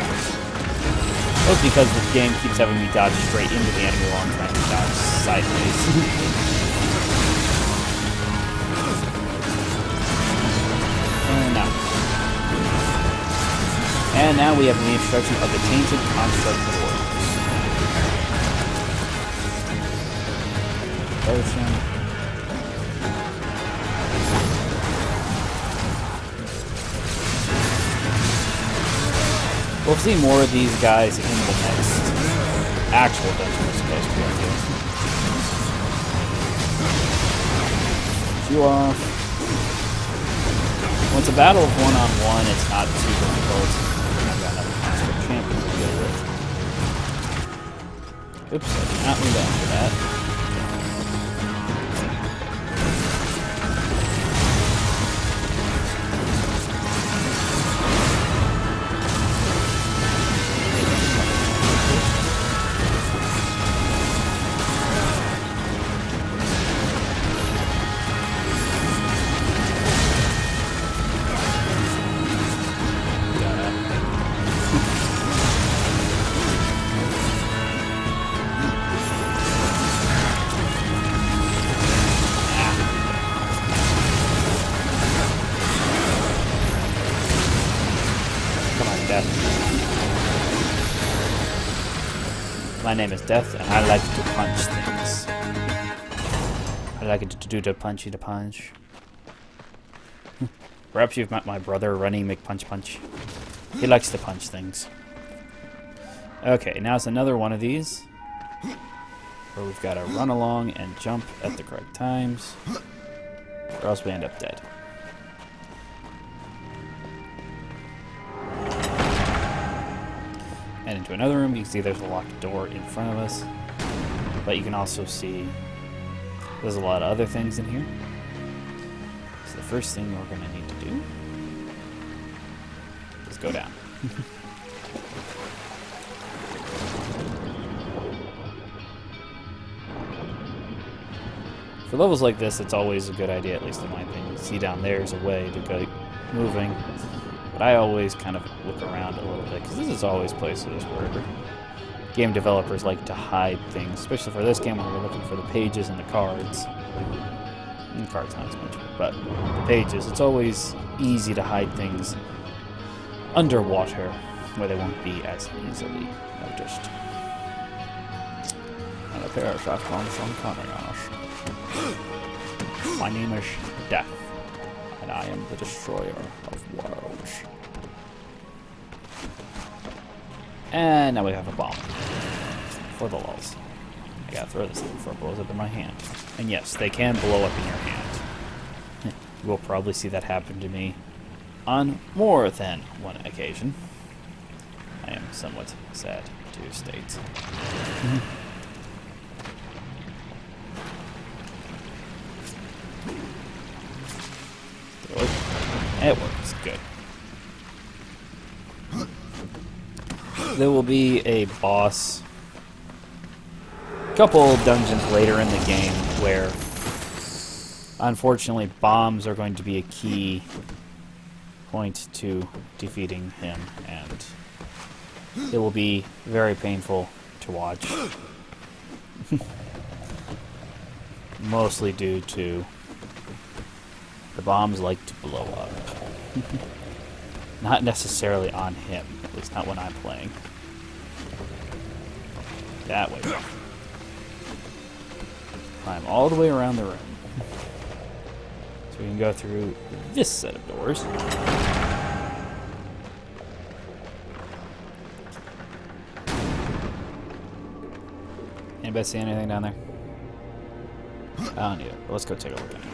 Mostly because the game keeps having me dodge straight into the enemy while I'm trying to dodge sideways. And now we have the introduction of the Tainted Construct Potion. We'll see more of these guys in the next actual dungeon we're supposed to go to. You off. When it's a battle of one-on-one, it's not too difficult. I've got another construct champion to deal with. Oops, I did not mean to enter that. Death. My name is Death, and I like to punch things. I like it to do the punchy the punch. Perhaps you've met my brother, Runny McPunch. He likes to punch things. Okay, now it's another one of these. Where we've got to run along and jump at the correct times. Or else we end up dead. And into another room, you can see there's a locked door in front of us. But you can also see there's a lot of other things in here. So the first thing we're going to need to do is go down. For levels like this, it's always a good idea, at least in my opinion, to see down there is a way to go moving. But I always kind of look around a little bit, because this is always places where game developers like to hide things, especially for this game when we're looking for the pages and the cards. And the cards not as much, but the pages. It's always easy to hide things underwater, where they won't be as easily noticed. And a pair of shotguns from coming on us. My name is Death, and I am the destroyer of worlds. And now we have a bomb. For the lulz. I gotta throw this thing before it blows up in my hand. And yes, they can blow up in your hand. You will probably see that happen to me on more than one occasion. I am somewhat sad to state. It works. Good. There will be a boss a couple dungeons later in the game where unfortunately bombs are going to be a key point to defeating him, and it will be very painful to watch. Mostly due to the bombs like to blow up. Not necessarily on him, at least not when I'm playing. That way. Climb all the way around the room. So we can go through this set of doors. Anybody see anything down there? I don't need it, but let's go take a look anyway.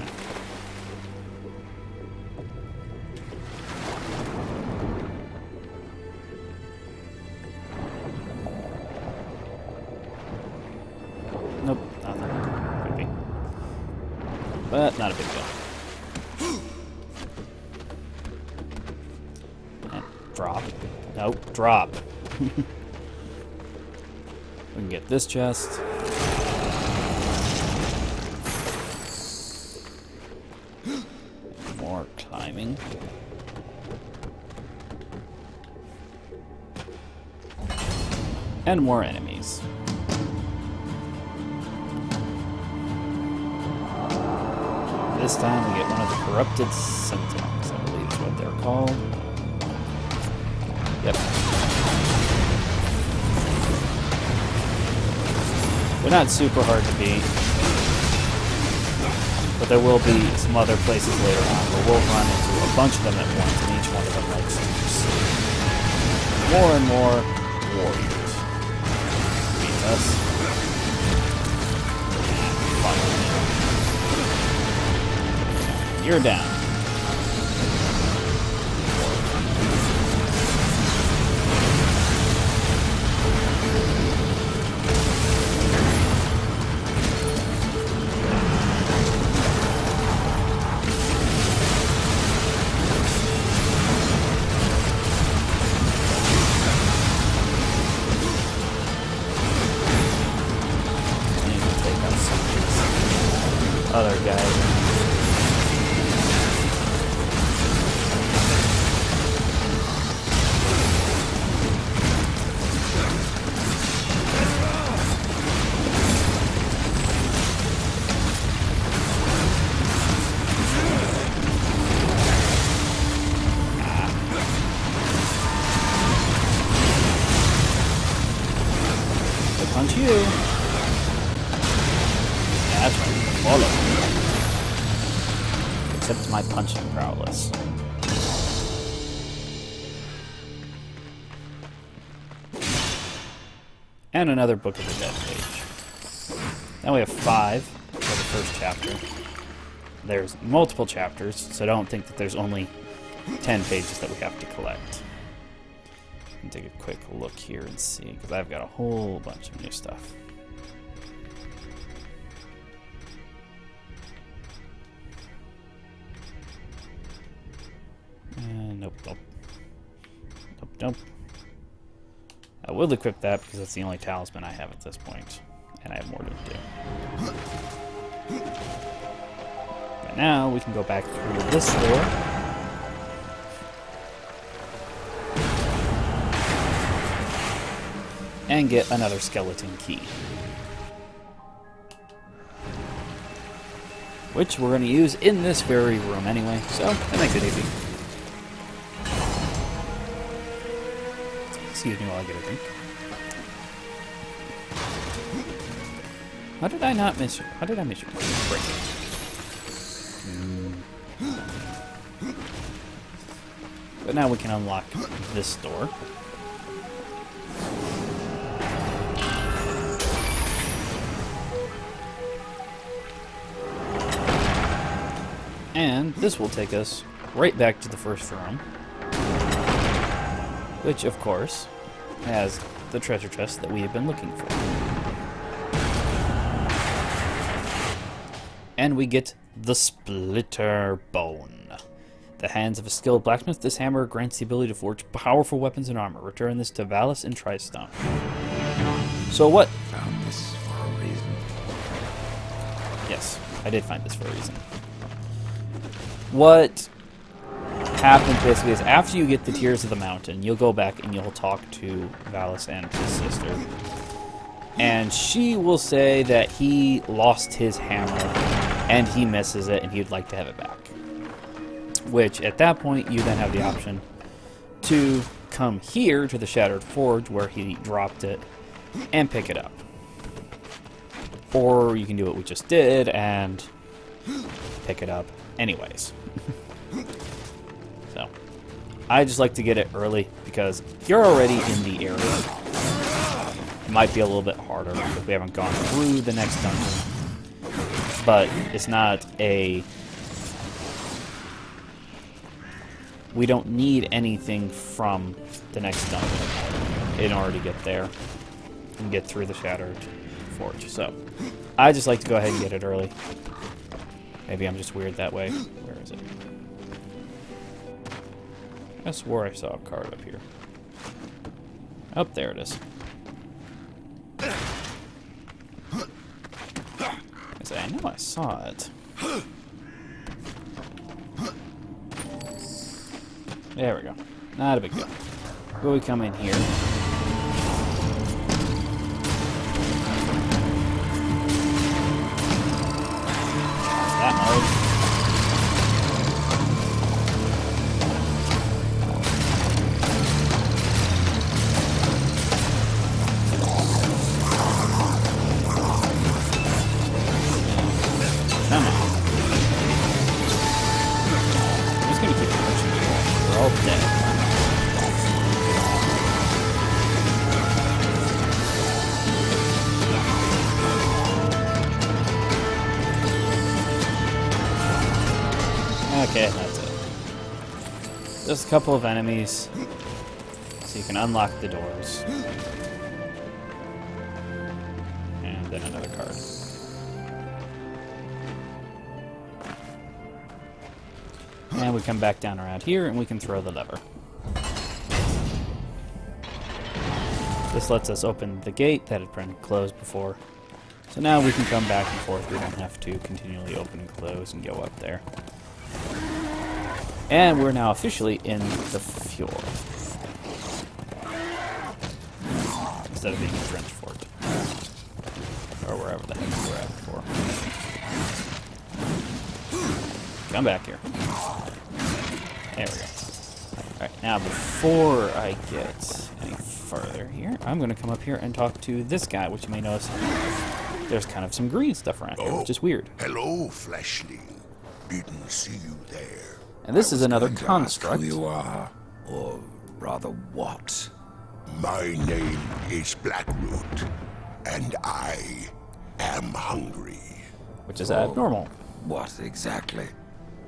Nope, nothing. Could be. But not a big deal. And drop. Nope, drop. We can get this chest. More climbing. And more enemies. This time we get one of the corrupted sentinels, I believe is what they're called. Yep. They're not super hard to beat, but there will be some other places later on where we'll run into a bunch of them at once, and each one of them likes to just more and more warriors beat us. Finally. You're down. I need to take out some of these other guys. punch you. Yeah, that's right. Follow. Except my punching prowess. And another Book of the Dead page. Now we have 5 for the first chapter. There's multiple chapters, so don't think that there's only 10 pages that we have to collect. Let me take a quick look here and see, because I've got a whole bunch of new stuff. Nope, nope. Nope, nope. I will equip that because that's the only talisman I have at this point, and I have more to do. But now we can go back through this door. And get another skeleton key. Which we're going to use in this very room anyway, so that makes it easy. Excuse me while I get a drink. How did I not miss you? How did I miss you? Break it. But now we can unlock this door. And this will take us right back to the first room. Which, of course, has the treasure chest that we have been looking for. And we get the Splitter Bone. The hands of a skilled blacksmith, this hammer grants the ability to forge powerful weapons and armor. Return this to Valis and Tristone. So what? Found this for a reason. Yes, I did find this for a reason. What happens basically is after you get the Tears of the Mountain, you'll go back and you'll talk to Valis and his sister. And she will say that he lost his hammer and he misses it and he'd like to have it back. Which, at that point, you then have the option to come here to the Shattered Forge where he dropped it and pick it up. Or you can do what we just did and pick it up anyways. So, I just like to get it early because you're already in the area. It might be a little bit harder because we haven't gone through the next dungeon. But it's not a... We don't need anything from the next dungeon in order to get there and get through the Shattered Forge. So, I just like to go ahead and get it early. Maybe I'm just weird that way. Where is it? I swore I saw a card up here. Oh, there it is. I know I saw it. There we go. Not a big deal. Will we come in here? That mode. Come on. I'm just gonna keep pushing you. We're all dead. Okay, that's it. Just a couple of enemies, so you can unlock the doors. And then another card. And we come back down around here, and we can throw the lever. This lets us open the gate that had been closed before. So now we can come back and forth. We don't have to continually open and close and go up there. And we're now officially in the fjord. Instead of being in Trench Fort. Or wherever the heck we were at before. Come back here. There we go. Alright, now before I get any further here, I'm going to come up here and talk to this guy, which you may notice there's kind of some green stuff around here, which is weird. Hello, fleshling. Didn't see you there. And this is another Going to ask construct. who you are, or rather what? My name is Blackroot, and I am hungry. Which is abnormal. What exactly?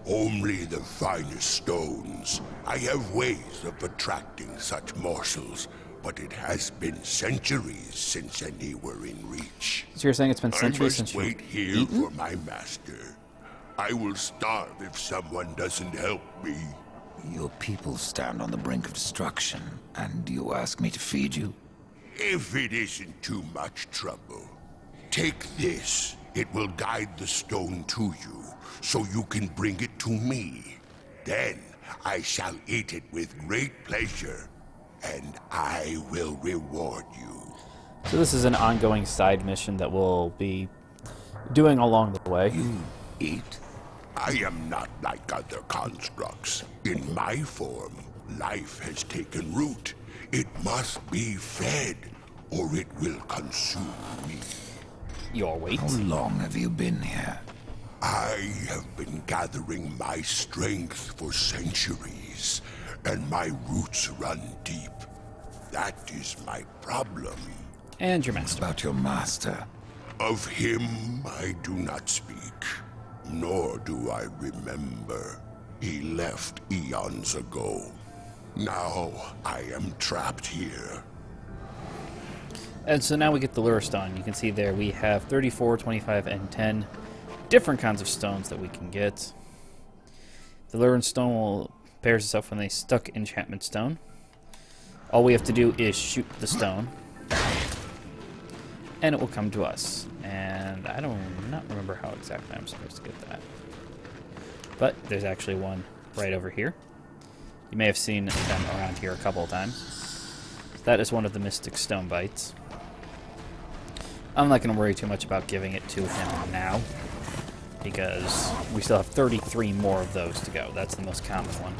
Only the finest stones. I have ways of attracting such morsels, but it has been centuries since any were in reach. So you're saying it's been I centuries must since wait you've here eaten? for my master. I will starve if someone doesn't help me. Your people stand on the brink of destruction, and you ask me to feed you? If it isn't too much trouble, take this. It will guide the stone to you, so you can bring it to me. Then I shall eat it with great pleasure, and I will reward you. So this is an ongoing side mission that we'll be doing along the way. You eat? I am not like other constructs. In my form, life has taken root. It must be fed, or it will consume me. Your weight. How long have you been here? I have been gathering my strength for centuries, and my roots run deep. That is my problem. And your master. About your master. Of him I do not speak, nor do I remember. He left eons ago. Now I am trapped here. And so now we get the lure stone. You can see there we have 34, 25, and 10 different kinds of stones that we can get. The lure stone will pairs itself with a stuck enchantment stone. All we have to do is shoot the stone, and it will come to us. And I don't not remember how exactly I'm supposed to get that. But there's actually one right over here. You may have seen them around here a couple of times. That is one of the mystic stone bites. I'm not going to worry too much about giving it to him now, because we still have 33 more of those to go. That's the most common one.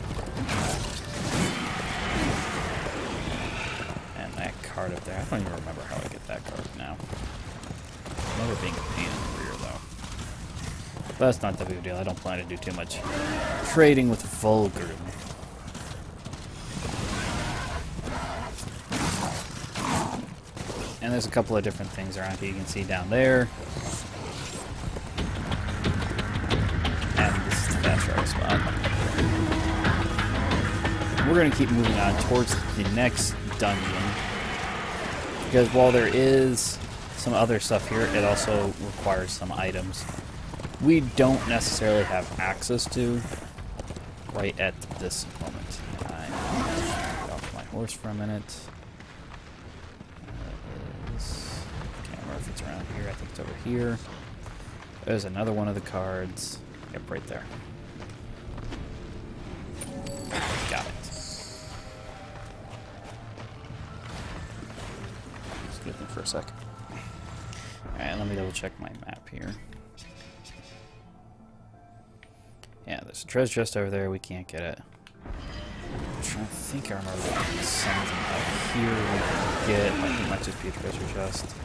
And that card up there, I don't even remember how I get that card now. I remember being a pain in the rear, though. But that's not that big a deal. I don't plan to do too much trading with Vulgrim. And there's a couple of different things around here you can see down there. And this is the fast ride spot. We're going to keep moving on towards the next dungeon, because while there is some other stuff here, it also requires some items we don't necessarily have access to right at this moment. I'm going to get off my horse for a minute. Can't remember if it's around here. I think it's over here. There's another one of the cards. Yep, right there. Got it. Excuse me for a sec. Alright, let me double check my map here. Yeah, there's a treasure chest over there. We can't get it. I'm trying to think I remember there's something up here we can get. I think it might just be a treasure chest.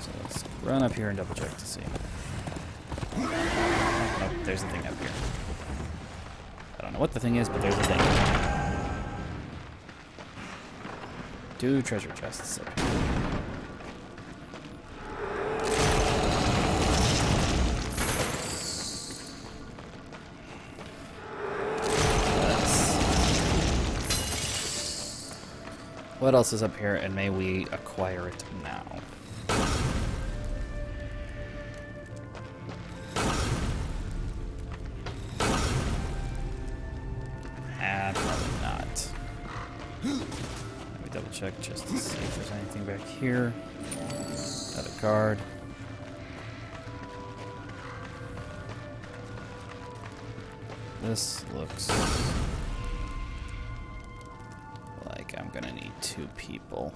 So let's run up here and double check to see. Nope, there's the thing up here. I don't know what the thing is, but there's the thing. 2 treasure chests up here. What else is up here, and may we acquire it now? Probably not. Let me double check just to see if there's anything back here. Another card. This looks like I'm gonna need 2 people.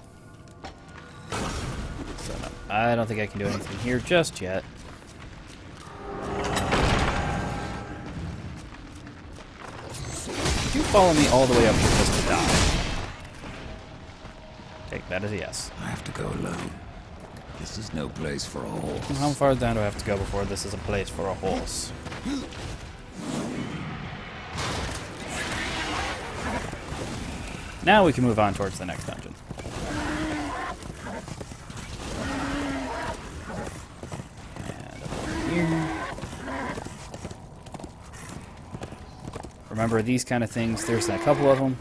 So no, I don't think I can do anything here just yet. Would you follow me all the way up here just to die? Take that as a yes. I have to go alone. This is no place for a horse. How far down do I have to go before this is a place for a horse? Now we can move on towards the next dungeon. And over here. Remember these kind of things, there's a couple of them.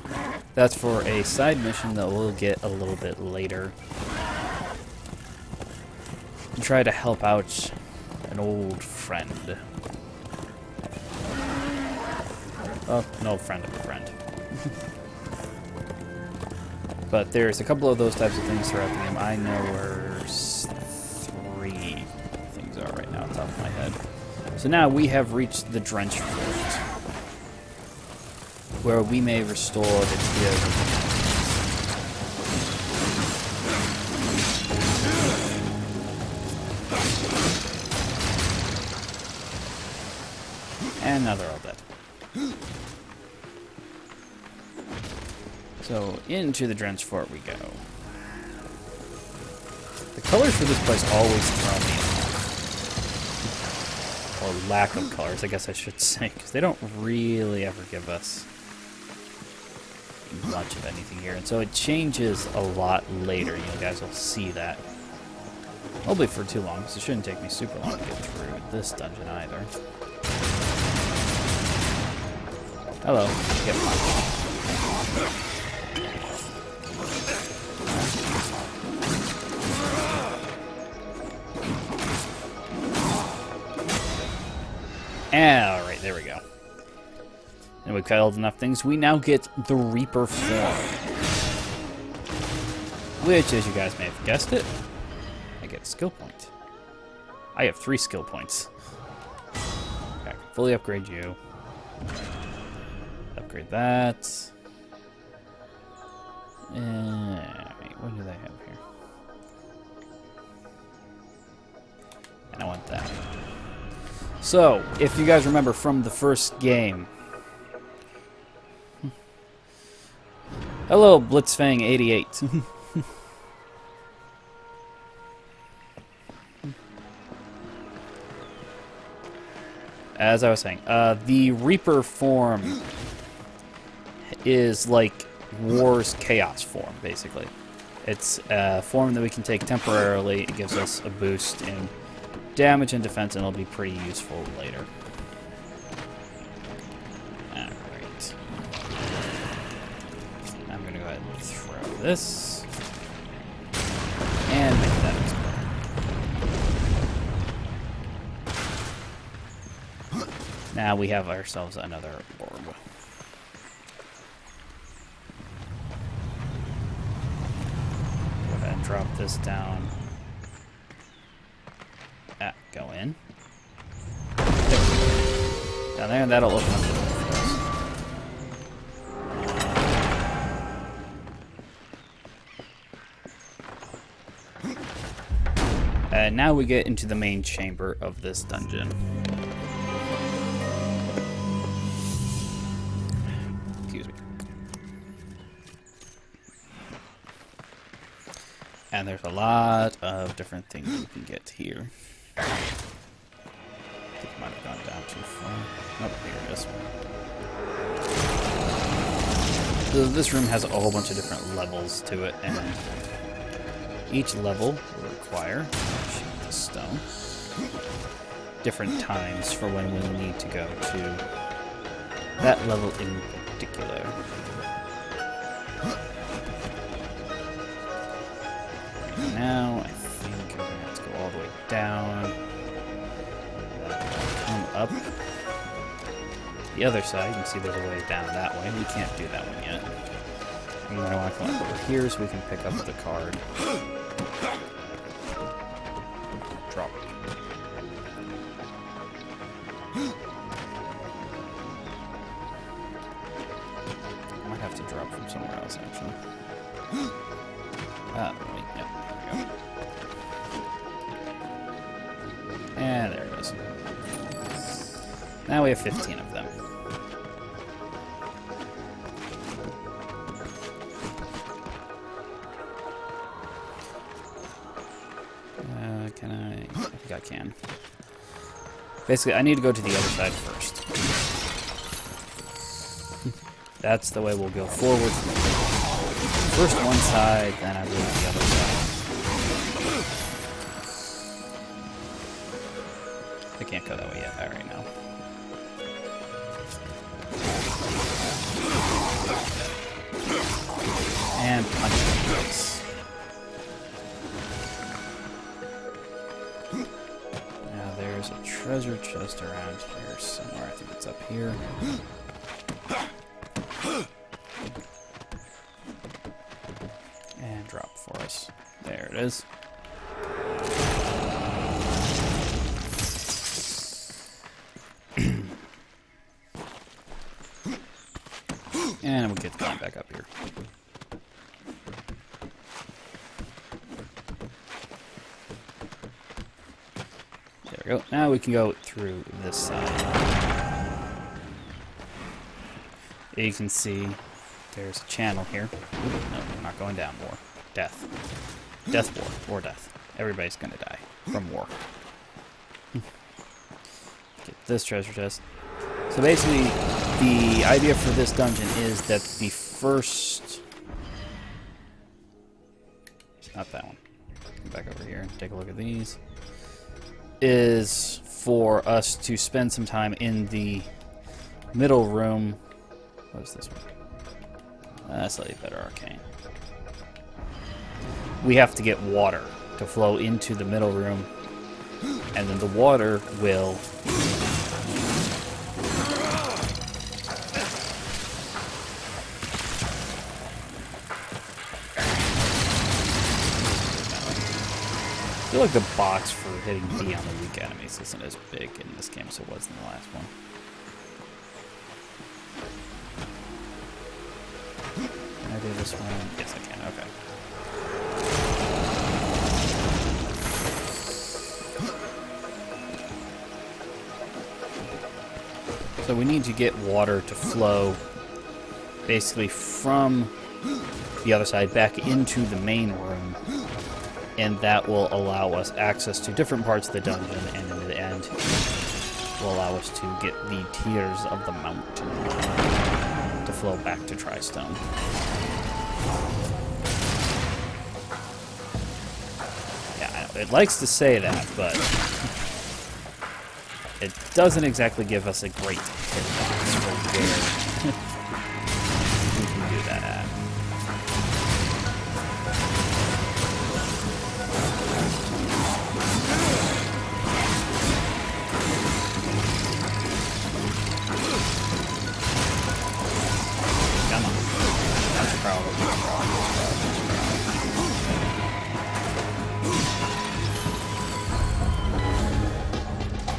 That's for a side mission that we'll get a little bit later. And try to help out an old friend. Well, an old friend of a friend. But there's a couple of those types of things throughout the game. I know where 3 things are right now on top of my head. So now we have reached the Drench Fort, where we may restore the gear. And now they're all dead. So, into the Drench Fort we go. The colors for this place always throw me off. Or lack of colors, I guess I should say, because they don't really ever give us much of anything here. And so it changes a lot later. You guys will see that. Won't be for too long, because it shouldn't take me super long to get through this dungeon either. Hello. Get punched. Alright, there we go. And we've killed enough things. We now get the Reaper form. Which, as you guys may have guessed it, I get a skill point. I have 3 skill points. Okay, I can fully upgrade you. Upgrade that. Wait, what do they have here? And I want that. So, if you guys remember from the first game... Hello, Blitzfang88. As I was saying, the Reaper form is like War's Chaos form, basically. It's a form that we can take temporarily. It gives us a boost in damage and defense, and it'll be pretty useful later. Alright. I'm going to go ahead and throw this. And make that explode. Now we have ourselves another orb. Go ahead and drop this down. Go in. Down there, and that'll open up the door for us. And now we get into the main chamber of this dungeon. Excuse me. And there's a lot of different things you can get here. I think I might have gone down too far. Oh, here it is. So this room has a whole bunch of different levels to it, and each level will require a sheet of stone. Different times for when we'll need to go to that level in particular. Now, I think I'm going to have to go all the way down. Come up the other side. You can see there's a way down that way. We can't do that one yet. And then I want to come up over here so we can pick up the card. Drop it. I might have to drop from somewhere else, actually. Wait, yep, there we go. And there it is. Now we have 15 of them. can. Basically, I need to go to the other side first. That's the way we'll go forward. First one side, then I move to the other side. I can't go that way yet. Alright, now. And punch in the face. Now there's a treasure chest around here somewhere. I think it's up here. And drop for us. There it is. And we'll get the climb back up here. There we go. Now we can go through this side. You can see there's a channel here. Ooh, no, we're not going down. War. Death. Death war. War death. Everybody's gonna die from war. Get this treasure chest. So basically, the idea for this dungeon is that the first... Not that one. Come back over here and take a look at these. Is for us to spend some time in the middle room. What is this one? Slightly better arcane. We have to get water to flow into the middle room, and then the water will I feel like the box for hitting B on the weak enemies isn't as big in this game as it was in the last one. Can I do this one? Yes, I can. Okay. So we need to get water to flow basically from the other side back into the main room. And that will allow us access to different parts of the dungeon, and in the end, will allow us to get the Tears of the Mountain to flow back to Tristone. Yeah, I know, it likes to say that, but it doesn't exactly give us a great hitbox for where we can do that at.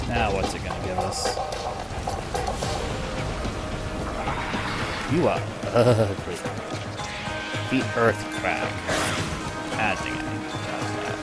Now what's it gonna give us? You are ugly. The Earth Crab. I think I need to dodge that.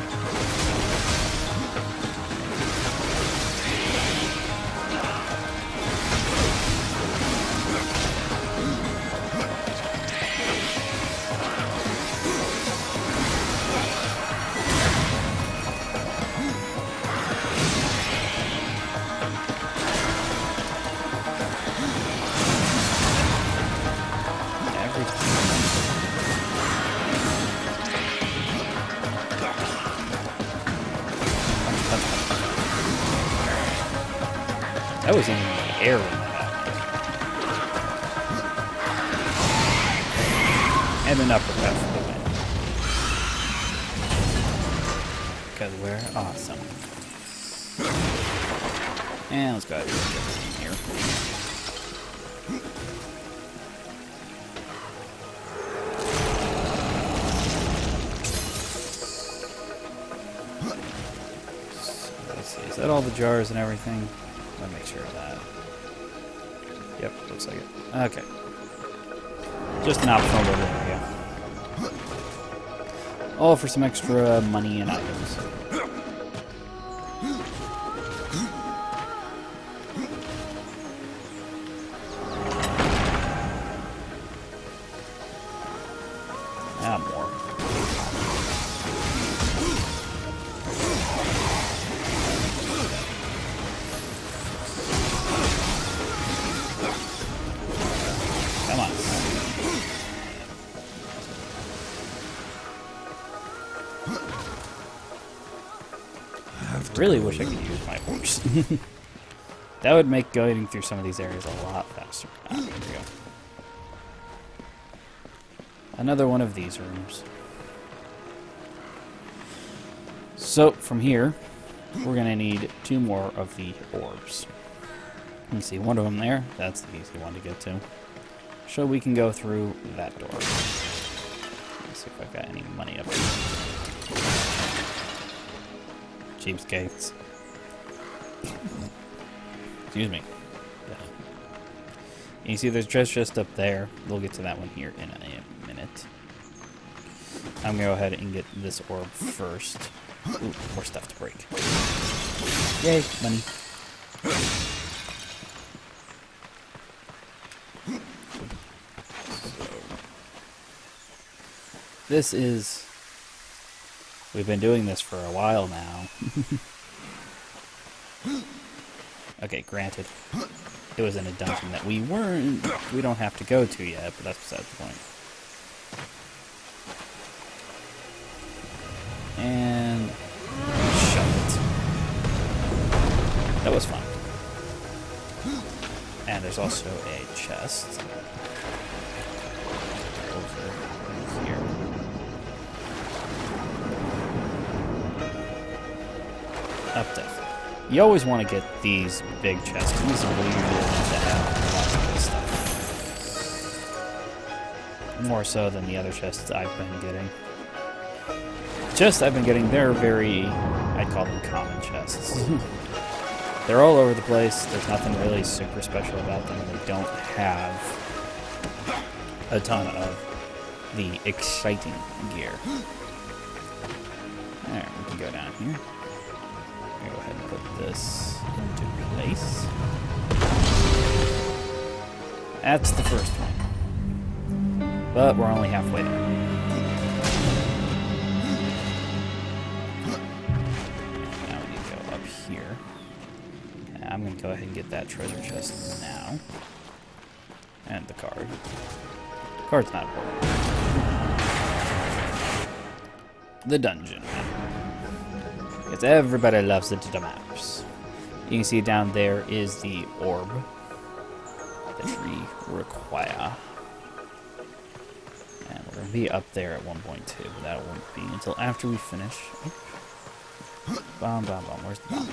That was in the air when that happened. And an uppercut for the win. Because we're awesome. And let's go ahead and get this in here. So let's see, is that all the jars and everything? Let me make sure of that. Yep, looks like it. Okay. Just an optional little area. All for some extra money and items. Ah, more. Come on. Really wish I could use my horse. That would make going through some of these areas a lot faster. Ah, here we go. Another one of these rooms. So, from here, we're going to need 2 more of the orbs. You can see one of them there. That's the easy one to get to. So we can go through that door. Let's see if I've got any money up here. Cheapskates. Excuse me. Yeah. You see there's treasure chest up there. We'll get to that one here in a minute. I'm going to go ahead and get this orb first. Ooh, more stuff to break. Yay, money. This is... We've been doing this for a while now. Okay, granted. It was in a dungeon that we don't have to go to yet, but that's beside the point. And... shove it. That was fun. And there's also a chest. Over here. Up there. You always want to get these big chests. These are really good to have lots of good stuff. More so than the other chests I've been getting. The chests I've been getting, they're very, I'd call them common chests. They're all over the place. There's nothing really super special about them. They don't have a ton of the exciting gear. Alright, we can go down here. Go ahead and put this into place. That's the first one. But we're only halfway there. Now we need to go up here. I'm going to go ahead and get that treasure chest now. And the card. The card's not important. The dungeon. Because everybody loves the maps. You can see down there is the orb that we require. And we're going to be up there at 1.2, but that won't be until after we finish. Bomb, bomb, bomb. Where's the bomb?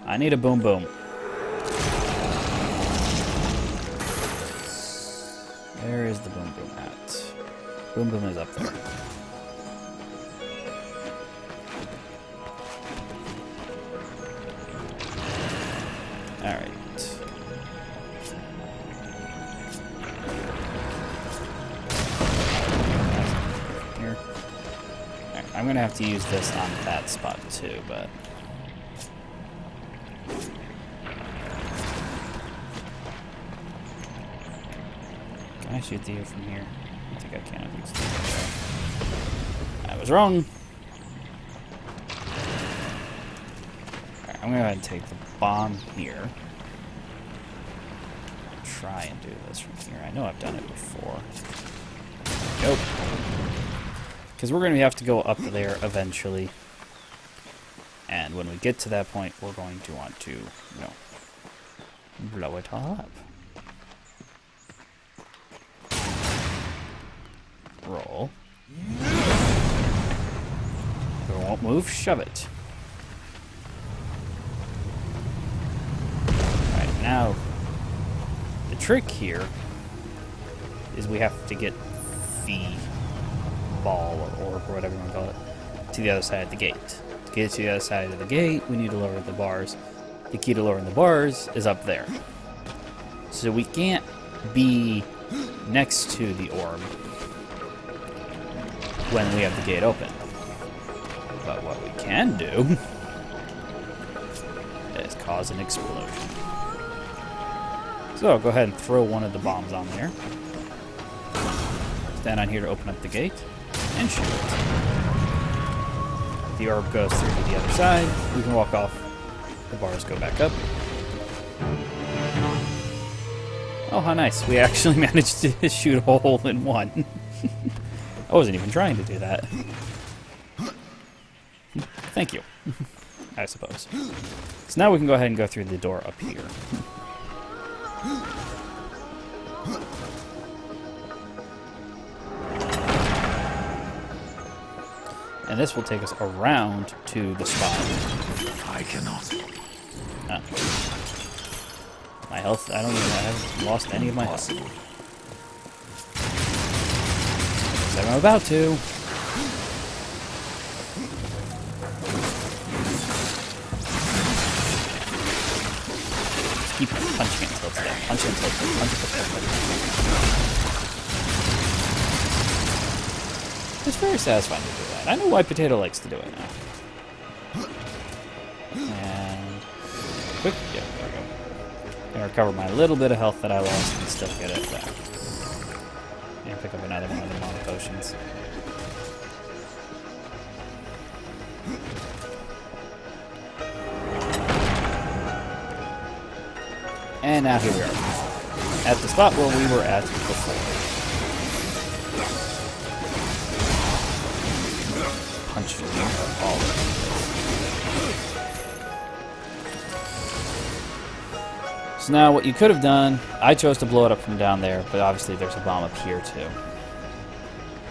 I need a boom, boom. Where is the boom, boom at? Boom, boom is up there. Alright. Here. Right, I'm gonna have to use this on that spot too, but... Can I shoot you from here? I think I can. I think so. I was wrong! I'm going to go ahead and take the bomb here. Try and do this from here. I know I've done it before. Nope. Because we're going to have to go up there eventually. And when we get to that point, we're going to want to, blow it all up. Roll. If it won't move, shove it. Now, the trick here is we have to get the ball or orb or whatever you want to call it to the other side of the gate. To get it to the other side of the gate, we need to lower the bars. The key to lowering the bars is up there. So we can't be next to the orb when we have the gate open. But what we can do is cause an explosion. So, go ahead and throw one of the bombs on there. Stand on here to open up the gate, and shoot it. The orb goes through to the other side. We can walk off. The bars go back up. Oh, how nice. We actually managed to shoot a hole in one. I wasn't even trying to do that. Thank you, I suppose. So now we can go ahead and go through the door up here. And this will take us around to the spot. I cannot. My health, I haven't lost any of my health. I'm about to. Just keep punching it until it's dead. Punch it until it's dead. Punch it until it's dead. It's very satisfying to do that. I know why Potato likes to do it now. And quick, yeah, there we go. And recover my little bit of health that I lost and still get it back. And pick up another one of the mana potions. And now here we are. At the spot where we were at before. Punch all of it. So now what you could have done, I chose to blow it up from down there, but obviously there's a bomb up here too.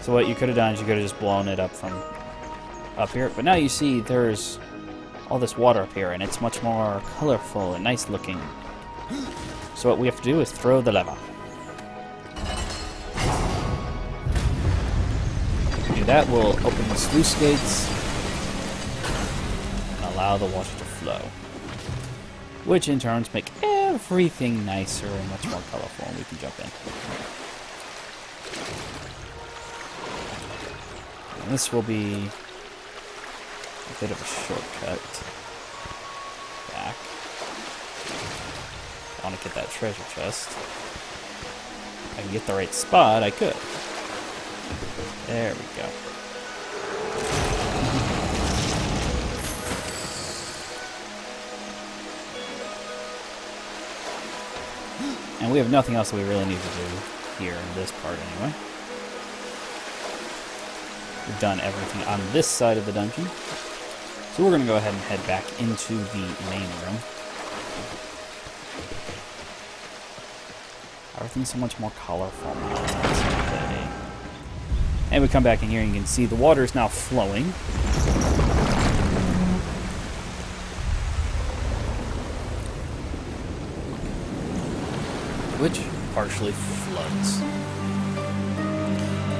So what you could have done is you could have just blown it up from up here. But now you see there's all this water up here, and it's much more colorful and nice looking. So what we have to do is throw the lever. Do that will open the sluice gates and allow the water to flow. Which in turn make everything nicer and much more colorful, and we can jump in. And this will be a bit of a shortcut back. I want to get that treasure chest. If I can get the right spot, I could. There we go. And we have nothing else that we really need to do here in this part anyway. We've done everything on this side of the dungeon. So we're going to go ahead and head back into the main room. Everything's so much more colorful now. And we come back in here and you can see the water is now flowing. Which partially floods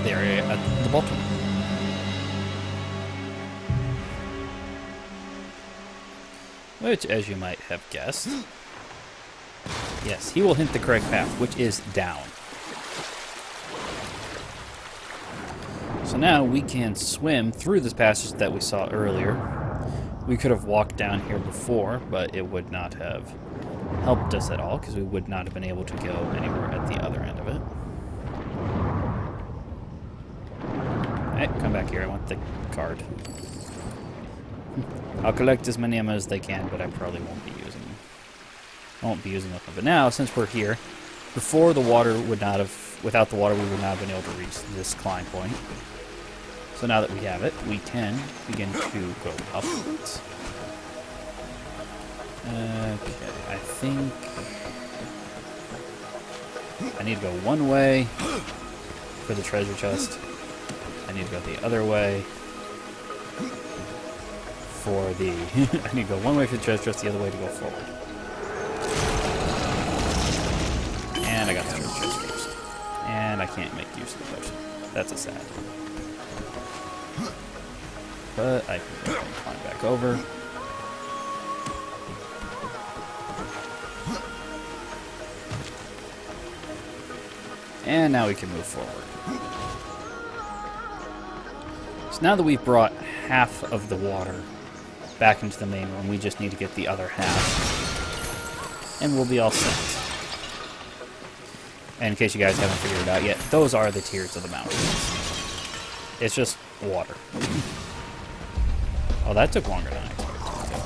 the area at the bottom. Which, as you might have guessed, yes, he will hint the correct path, which is down. So now we can swim through this passage that we saw earlier. We could have walked down here before, but it would not have helped us at all, because we would not have been able to go anywhere at the other end of it. Hey, come back here. I want the card. I'll collect as many ammo as they can, but I probably won't be using them. I won't be using them. But now, since we're here, before the water would not have, without the water, we would not have been able to reach this climb point. So now that we have it, we can begin to go upwards. Okay, I think I need to go one way for the treasure chest. I need to go the other way for the... I need to go one way for the treasure chest, the other way to go forward. And I got the treasure chest first. And I can't make use of the potion. That's a sad. But I can go ahead and climb back over. And now we can move forward. So now that we've brought half of the water back into the main room, we just need to get the other half. And we'll be all set. And in case you guys haven't figured it out yet, those are the tiers of the mountains. It's just water. Oh, that took longer than I expected.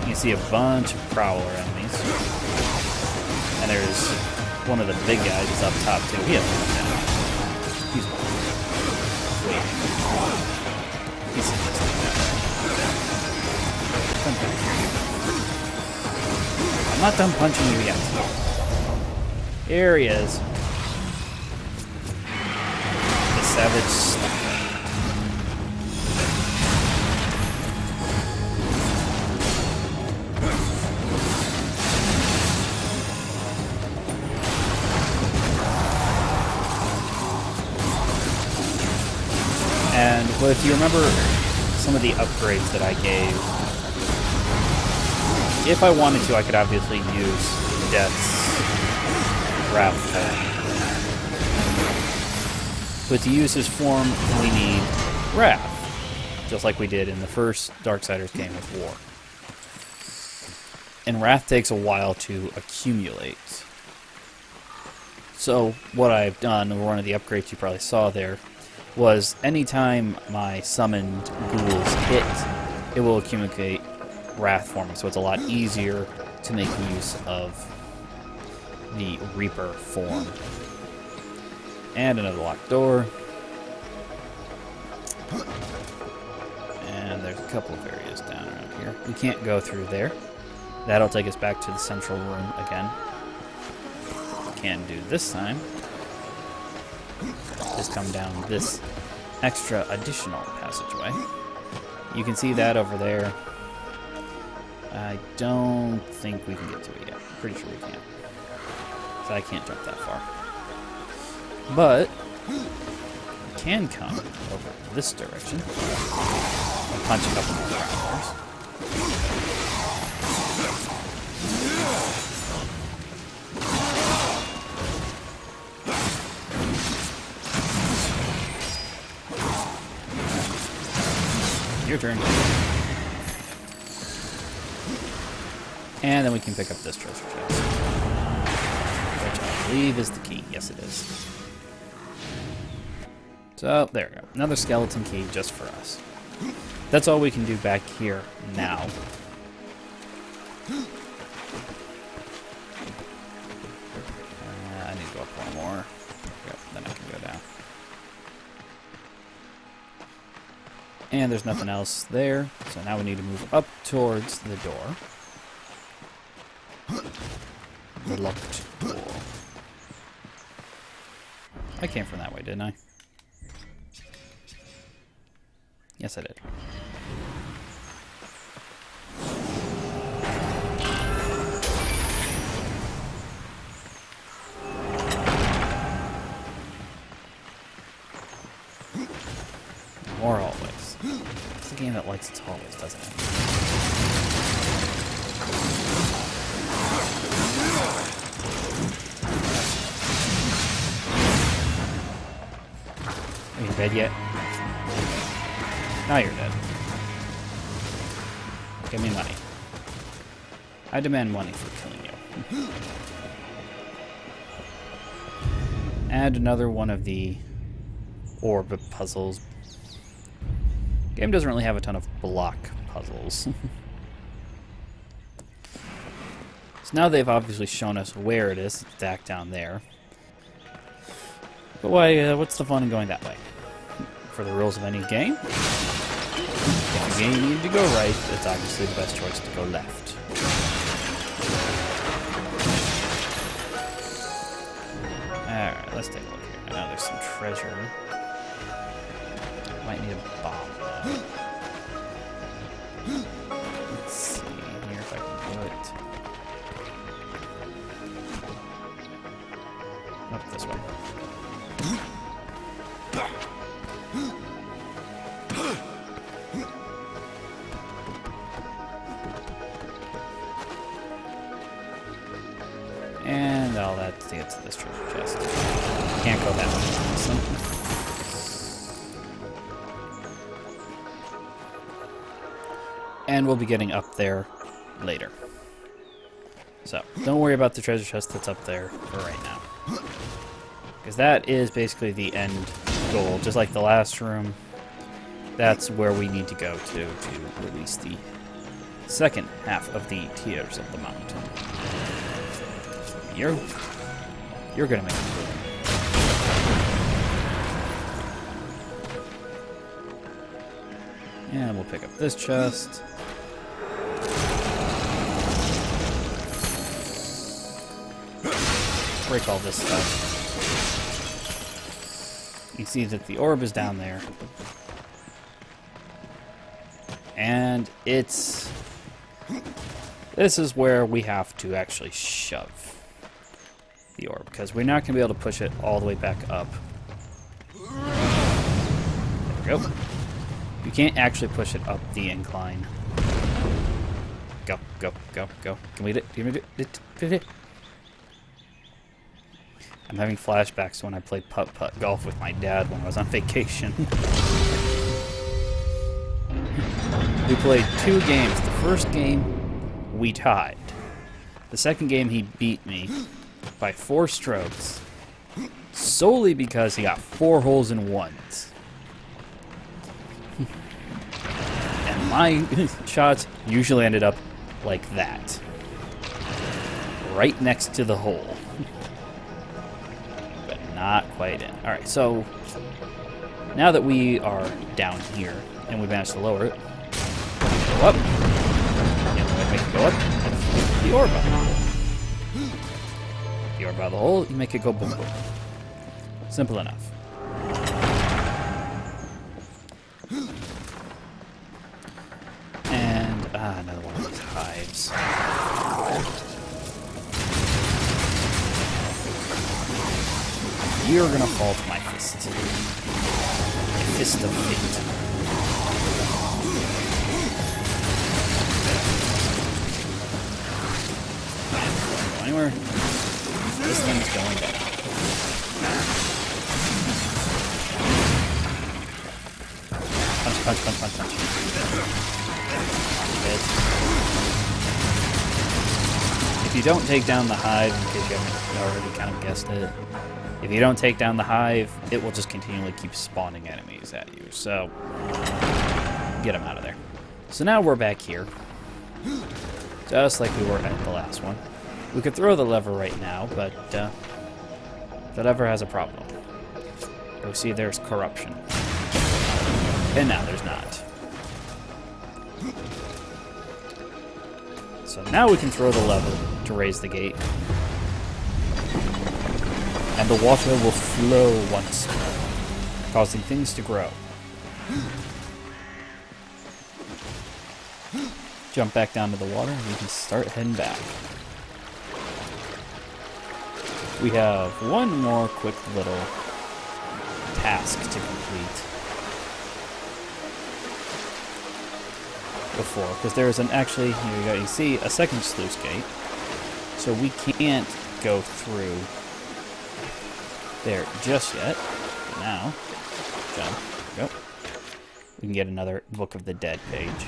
You can see a bunch of prowler enemies. there's one of the big guys is up top too. He hasn't come down. He's waiting. He's I'm not done punching you yet. Here he is. The savage sniper. And well, if you remember some of the upgrades that I gave, if I wanted to, I could obviously use Death's Wrath. But to use his form, we need Wrath, just like we did in the first Darksiders game with War. And Wrath takes a while to accumulate. So what I've done, or one of the upgrades you probably saw there, was anytime my summoned ghouls hit, it will accumulate Wrath for me, so it's a lot easier to make use of the Reaper form. And another locked door. And there's a couple of areas down around here. We can't go through there. That'll take us back to the central room again. We can do this time. Just come down this extra additional passageway. You can see that over there. I don't think we can get to it yet. Pretty sure we can't. So I can't jump that far. But we can come over this direction and punch a couple more doors. Your turn. And then we can pick up this treasure chest, which I believe is the key. Yes, it is. So, there we go. Another skeleton key just for us. That's all we can do back here now. I need to go up one more. Yep, then I can go down. And there's nothing else there, so now we need to move up towards the door. The locked door. I came from that way, didn't I? Yes, I did. More hallways. It's a game that likes its hallways, doesn't it? Are you dead yet? Now you're dead. Give me money. I demand money for killing you. Add another one of the orb puzzles. Game doesn't really have a ton of block puzzles. So now they've obviously shown us where it is. It's back down there. But why? What's the fun in going that way? For the rules of any game, if the game needed to go right, it's obviously the best choice to go left. Alright, let's take a look here. Now there's some treasure. Might need a bomb though. Let's see here if I can do it. Up this way. And all that to get to this treasure chest. Can't go that way. And we'll be getting up there later. So, don't worry about the treasure chest that's up there for right now. Because that is basically the end goal. Just like the last room, that's where we need to go to release the second half of the Tears of the Mountain. You're gonna make it through. And we'll pick up this chest. Break all this stuff. You see that the orb is down there. And it's... This is where we have to actually shove the orb, because we're not going to be able to push it all the way back up. There we go. You can't actually push it up the incline. Go, go, go, go. Can we do it? I'm having flashbacks to when I played putt-putt golf with my dad when I was on vacation. We played 2 games. The first game, we tied. The second game, he beat me by 4 strokes, solely because he got 4 holes in ones. And my shots usually ended up like that. Right next to the hole. But not quite in. Alright, so now that we are down here, and we managed to lower it, go up. And when I make it go up, the orb up. The orb out of the hole, you make it go boom boom. Simple enough. And another one of these hives. You're gonna fall to my fist. A fist of fate. Anywhere. This thing's going down. Punch, punch, punch, punch, punch. If you don't take down the hive, in case you haven't already kind of guessed it, if you don't take down the hive, it will just continually keep spawning enemies at you. So, get them out of there. So now we're back here. Just like we were at the last one. We could throw the lever right now, but the lever has a problem. You'll see there's corruption. And now there's not. So now we can throw the lever to raise the gate. And the water will flow once more, causing things to grow. Jump back down to the water and we can start heading back. We have one more quick little task to complete before, because there's an actually, here you go, you see a second sluice gate, so we can't go through there just yet. But now, jump, there we go. We can get another Book of the Dead page.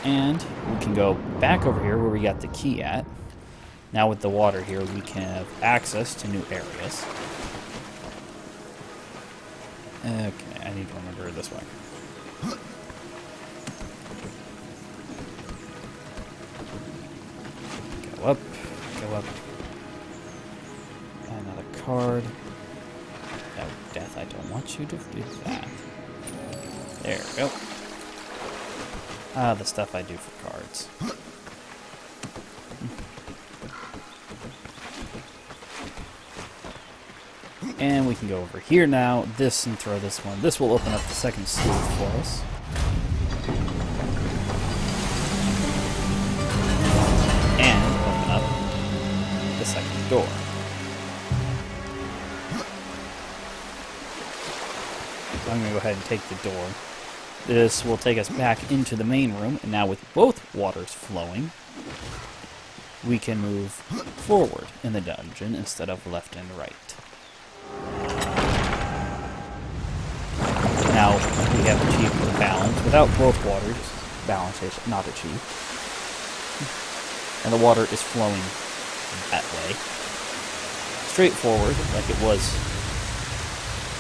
And we can go back over here where we got the key at. Now with the water here, we can have access to new areas. Okay, I need to remember this way. Go up, go up. Another card. No, Death, I don't want you to do that. There we go. Ah, the stuff I do for cards. And we can go over here now, this, and throw this one. This will open up the second sluice for us. And open up the second door. So I'm going to go ahead and take the door. This will take us back into the main room, and now with both waters flowing, we can move forward in the dungeon instead of left and right. Now we have achieved the balance. Without both waters, balance is not achieved. And the water is flowing that way. Straightforward, like it was.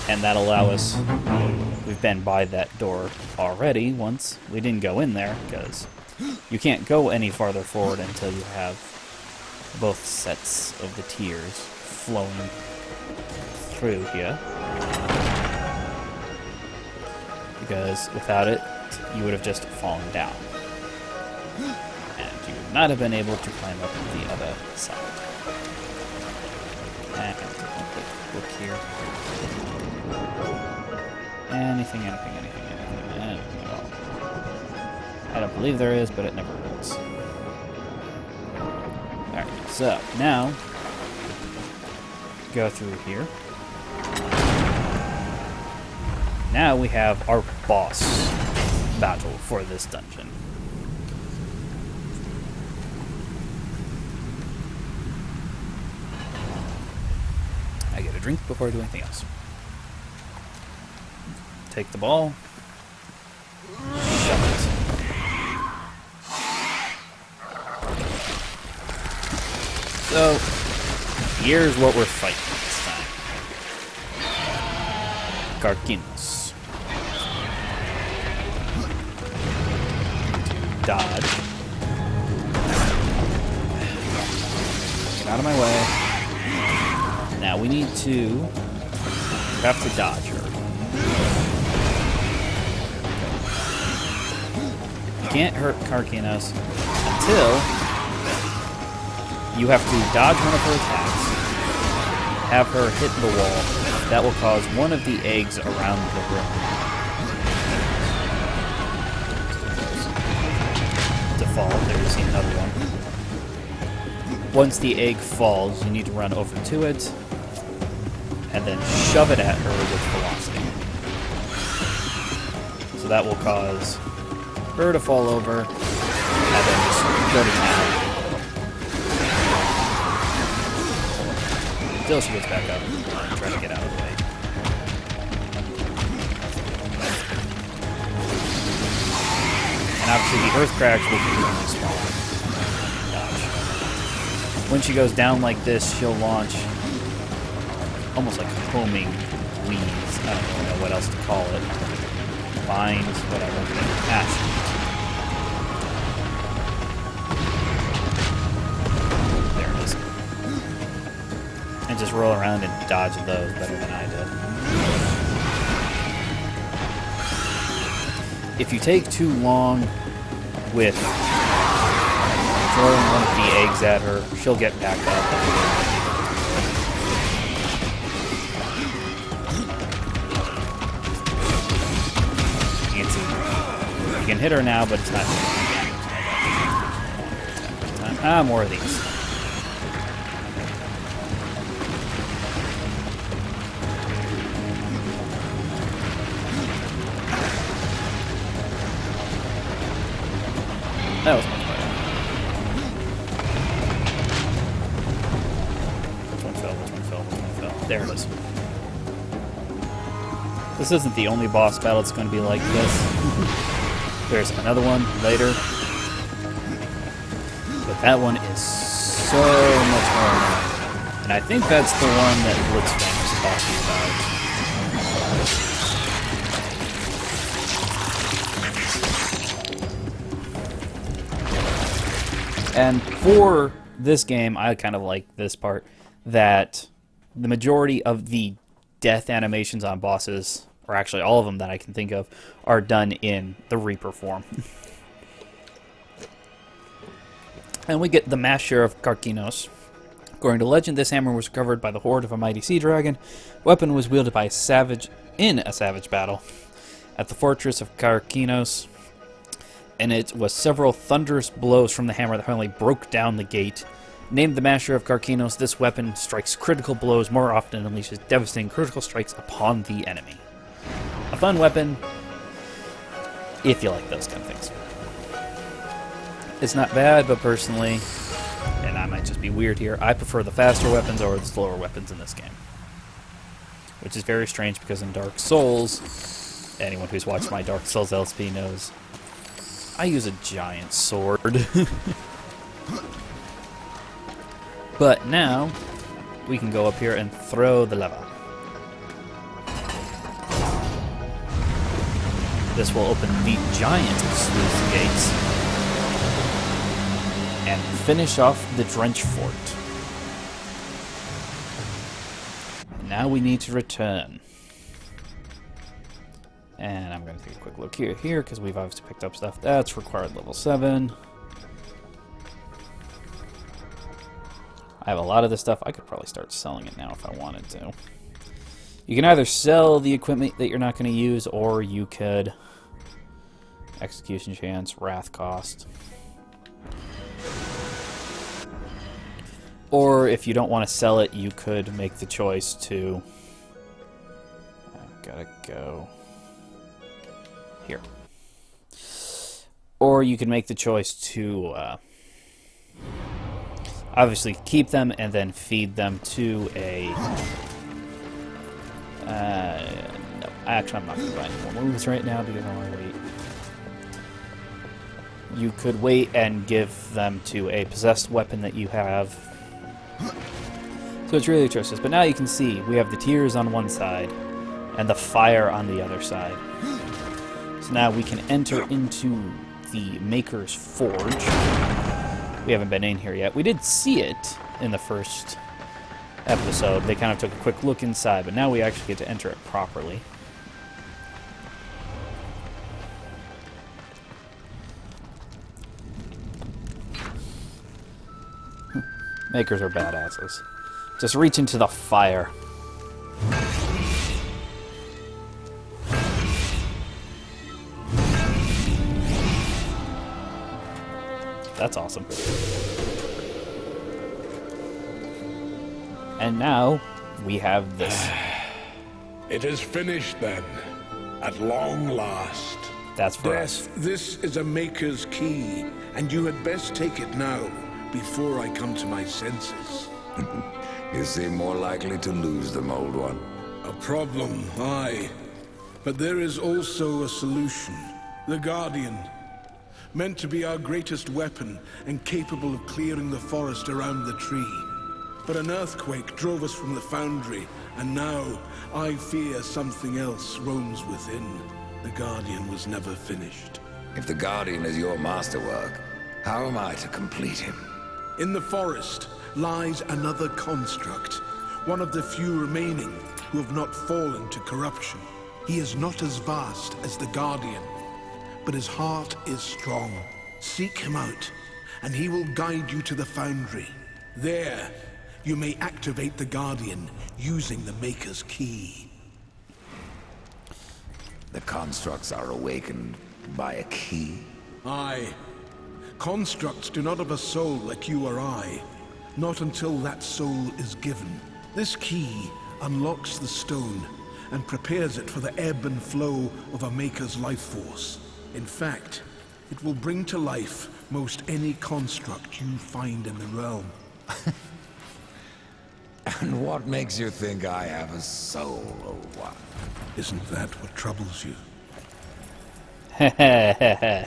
And that'll allow us... We've been by that door already once. We didn't go in there, because you can't go any farther forward until you have both sets of the tears flowing through here. Because without it, you would have just fallen down. And you would not have been able to climb up the other side. And take a quick look here. Anything at all. I don't believe there is, but it never hurts. Alright, so now go through here. Now we have our boss battle for this dungeon. I get a drink before I do anything else. Take the ball. Shove it. So, here's what we're fighting this time. Carquinos. Dodge. Get out of my way. Now we need to have to dodge her. You can't hurt Carquinos until you have to dodge one of her attacks, have her hit the wall. That will cause one of the eggs around the room to fall. There you see another one. Once the egg falls, you need to run over to it and then shove it at her with velocity. So that will cause her to fall over and then just go to town. Until she gets back up and try to get out of the way. And obviously the earth cracks will be really small. Dodge. When she goes down like this, she'll launch almost like homing weeds. I don't know what else to call it. Vines, whatever. Ash. There it is. And just roll around and dodge those better than I did. If you take too long with throwing one of the eggs at her, she'll get back up. You can see, you can hit her now, but it's not doing damage. Ah, more of these. That was much better. Which one fell? Which one fell? Which one fell? There it is. This isn't the only boss battle that's going to be like this. There's another one later. But that one is so much more annoying. And I think that's the one that Blitzfang was talking about. And for this game, I kind of like this part, that the majority of the death animations on bosses, or actually all of them that I can think of, are done in the Reaper form. And we get the Master of Carquinos. According to legend, this hammer was recovered by the horde of a mighty sea dragon. Weapon was wielded by a savage in a savage battle at the fortress of Carquinos. And it was several thunderous blows from the hammer that finally broke down the gate. Named the Master of Carquinos, this weapon strikes critical blows more often and unleashes devastating critical strikes upon the enemy. A fun weapon, if you like those kind of things. It's not bad, but personally, and I might just be weird here, I prefer the faster weapons over the slower weapons in this game. Which is very strange because in Dark Souls, anyone who's watched my Dark Souls LSP knows, I use a giant sword. But now, we can go up here and throw the lava. This will open the giant sluice gates. and finish off the Drench Fort. Now we need to return. And I'm going to take a quick look here, because we've obviously picked up stuff. That's required level 7. I have a lot of this stuff. I could probably start selling it now if I wanted to. You can either sell the equipment that you're not going to use, or you could... Execution chance, wrath cost. Or if you don't want to sell it, you could make the choice to... I've gotta go... here. Or you can make the choice to obviously keep them and then feed them to a... no, actually I'm not going to buy any more moves right now because I want to wait. You could wait and give them to a possessed weapon that you have. So it's really choices. But now you can see we have the tears on one side and the fire on the other side. So now we can enter into the Maker's Forge. We haven't been in here yet. We did see it in the first episode. They kind of took a quick look inside, but now we actually get to enter it properly. Makers are badasses. Just reach into the fire. That's awesome. And now we have this. It is finished then, at long last. That's for us. Death, this is a Maker's key, and you had best take it now, before I come to my senses. You seem more likely to lose them, old one. A problem, aye. But there is also a solution. The Guardian. Meant to be our greatest weapon, and capable of clearing the forest around the tree. But an earthquake drove us from the foundry, and now I fear something else roams within. The Guardian was never finished. If the Guardian is your masterwork, how am I to complete him? In the forest lies another construct, one of the few remaining who have not fallen to corruption. He is not as vast as the Guardian, but his heart is strong. Seek him out, and he will guide you to the foundry. There, you may activate the Guardian using the Maker's key. The constructs are awakened by a key? Aye. Constructs do not have a soul like you or I, not until that soul is given. This key unlocks the stone and prepares it for the ebb and flow of a Maker's life force. In fact, it will bring to life most any construct you find in the realm. And what makes you think I have a soul, old one? Isn't that what troubles you?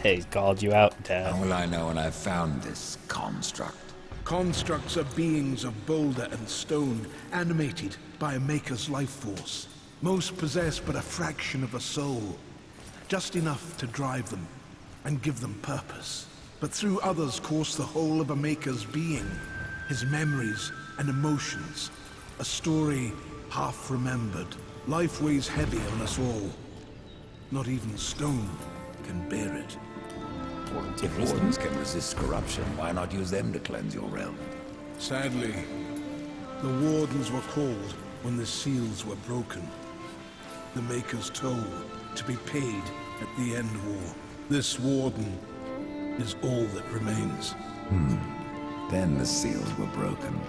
He's called you out, Dad. How will I know when I've found this construct? Constructs are beings of boulder and stone, animated by a Maker's life force. Most possess but a fraction of a soul, just enough to drive them and give them purpose. But through others course the whole of a Maker's being, his memories and emotions, a story half remembered. Life weighs heavy on us all. Not even stone can bear it. If wardens can resist corruption, why not use them to cleanse your realm? Sadly, the wardens were called when the seals were broken. The Maker's toll to be paid at the end war. This warden is all that remains. Then the seals were broken.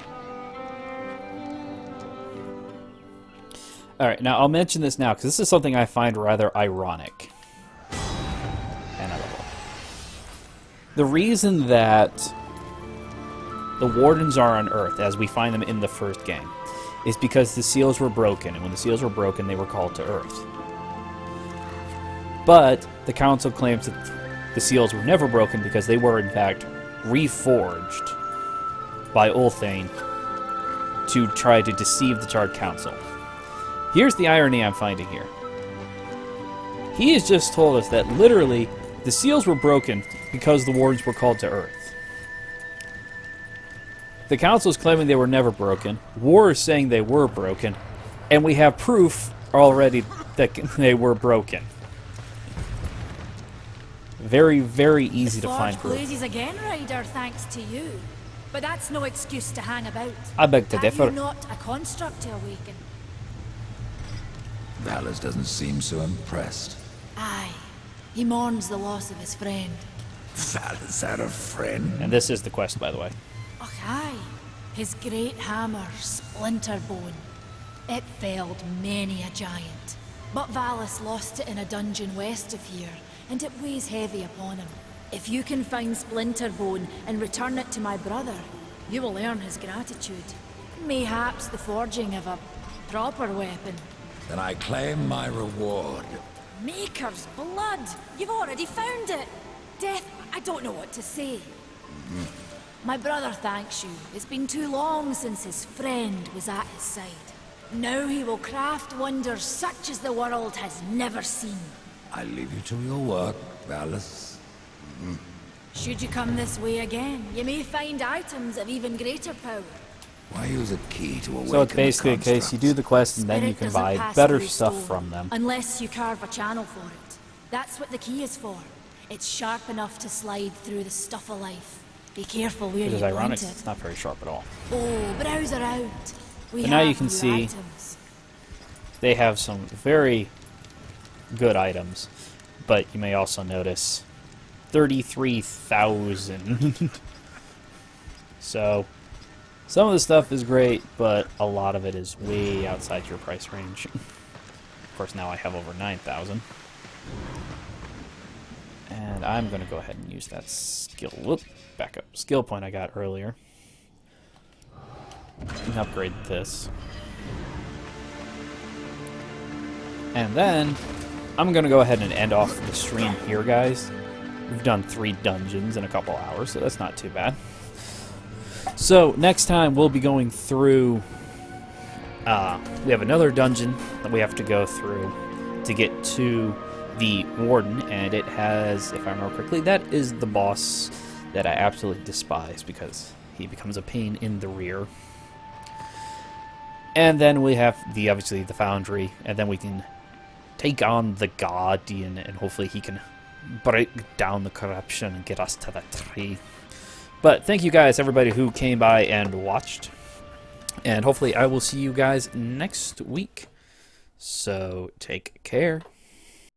Alright, now I'll mention this now, because this is something I find rather ironic. And I love it. The reason that the wardens are on Earth, as we find them in the first game, is because the seals were broken, and when the seals were broken, they were called to Earth. But the Council claims that the seals were never broken because they were, in fact, reforged by Ulthane to try to deceive the Charred Council. Here's the irony I'm finding here. He has just told us that literally the seals were broken because the wardens were called to Earth. The council's claiming they were never broken. War is saying they were broken. And we have proof already that they were broken. Very, very easy to find proof. Blazes again, Ryder, thanks to you. But that's no excuse to hang about. I beg to Have differ. you not a construct to awaken? Valus doesn't seem so impressed. Aye. He mourns the loss of his friend. Valus had a friend? And this is the quest, by the way. Och, aye. His great hammer, Splinterbone. It felled many a giant. But Valus lost it in a dungeon west of here, and it weighs heavy upon him. If you can find Splinterbone and return it to my brother, you will earn his gratitude. Mayhaps the forging of a proper weapon. Then I claim my reward. Maker's blood! You've already found it! Death, I don't know what to say. My brother thanks you. It's been too long since his friend was at his side. Now he will craft wonders such as the world has never seen. I leave you to your work, Valus. Should you come this way again, you may find items of even greater power. Why use a key to awaken So it's basically a the case you do the quest and then you Spirit can doesn't buy pass better through stuff stone, from them. Unless you carve a channel for it. That's what the key is for. It's sharp enough to slide through the stuff of life. Be careful where Which you is ironic, plant it's it. not very sharp at all. Oh, browse around. We But now have you can new see- items. They have some very good items, but you may also notice 33,000. So, some of the stuff is great, but a lot of it is way outside your price range. Of course, now I have over 9,000. And I'm going to go ahead and use that skill point I got earlier. And upgrade this. And then, I'm going to go ahead and end off the stream here, guys. We've done 3 dungeons in a couple hours, so that's not too bad. So, next time we'll be going through... we have another dungeon that we have to go through to get to the Warden, and it has, if I remember correctly, that is the boss that I absolutely despise because he becomes a pain in the rear. And then we have obviously the Foundry, and then we can take on the Guardian, and hopefully he can break down the corruption and get us to the tree. But thank you guys, everybody who came by and watched. And hopefully I will see you guys next week. So take care.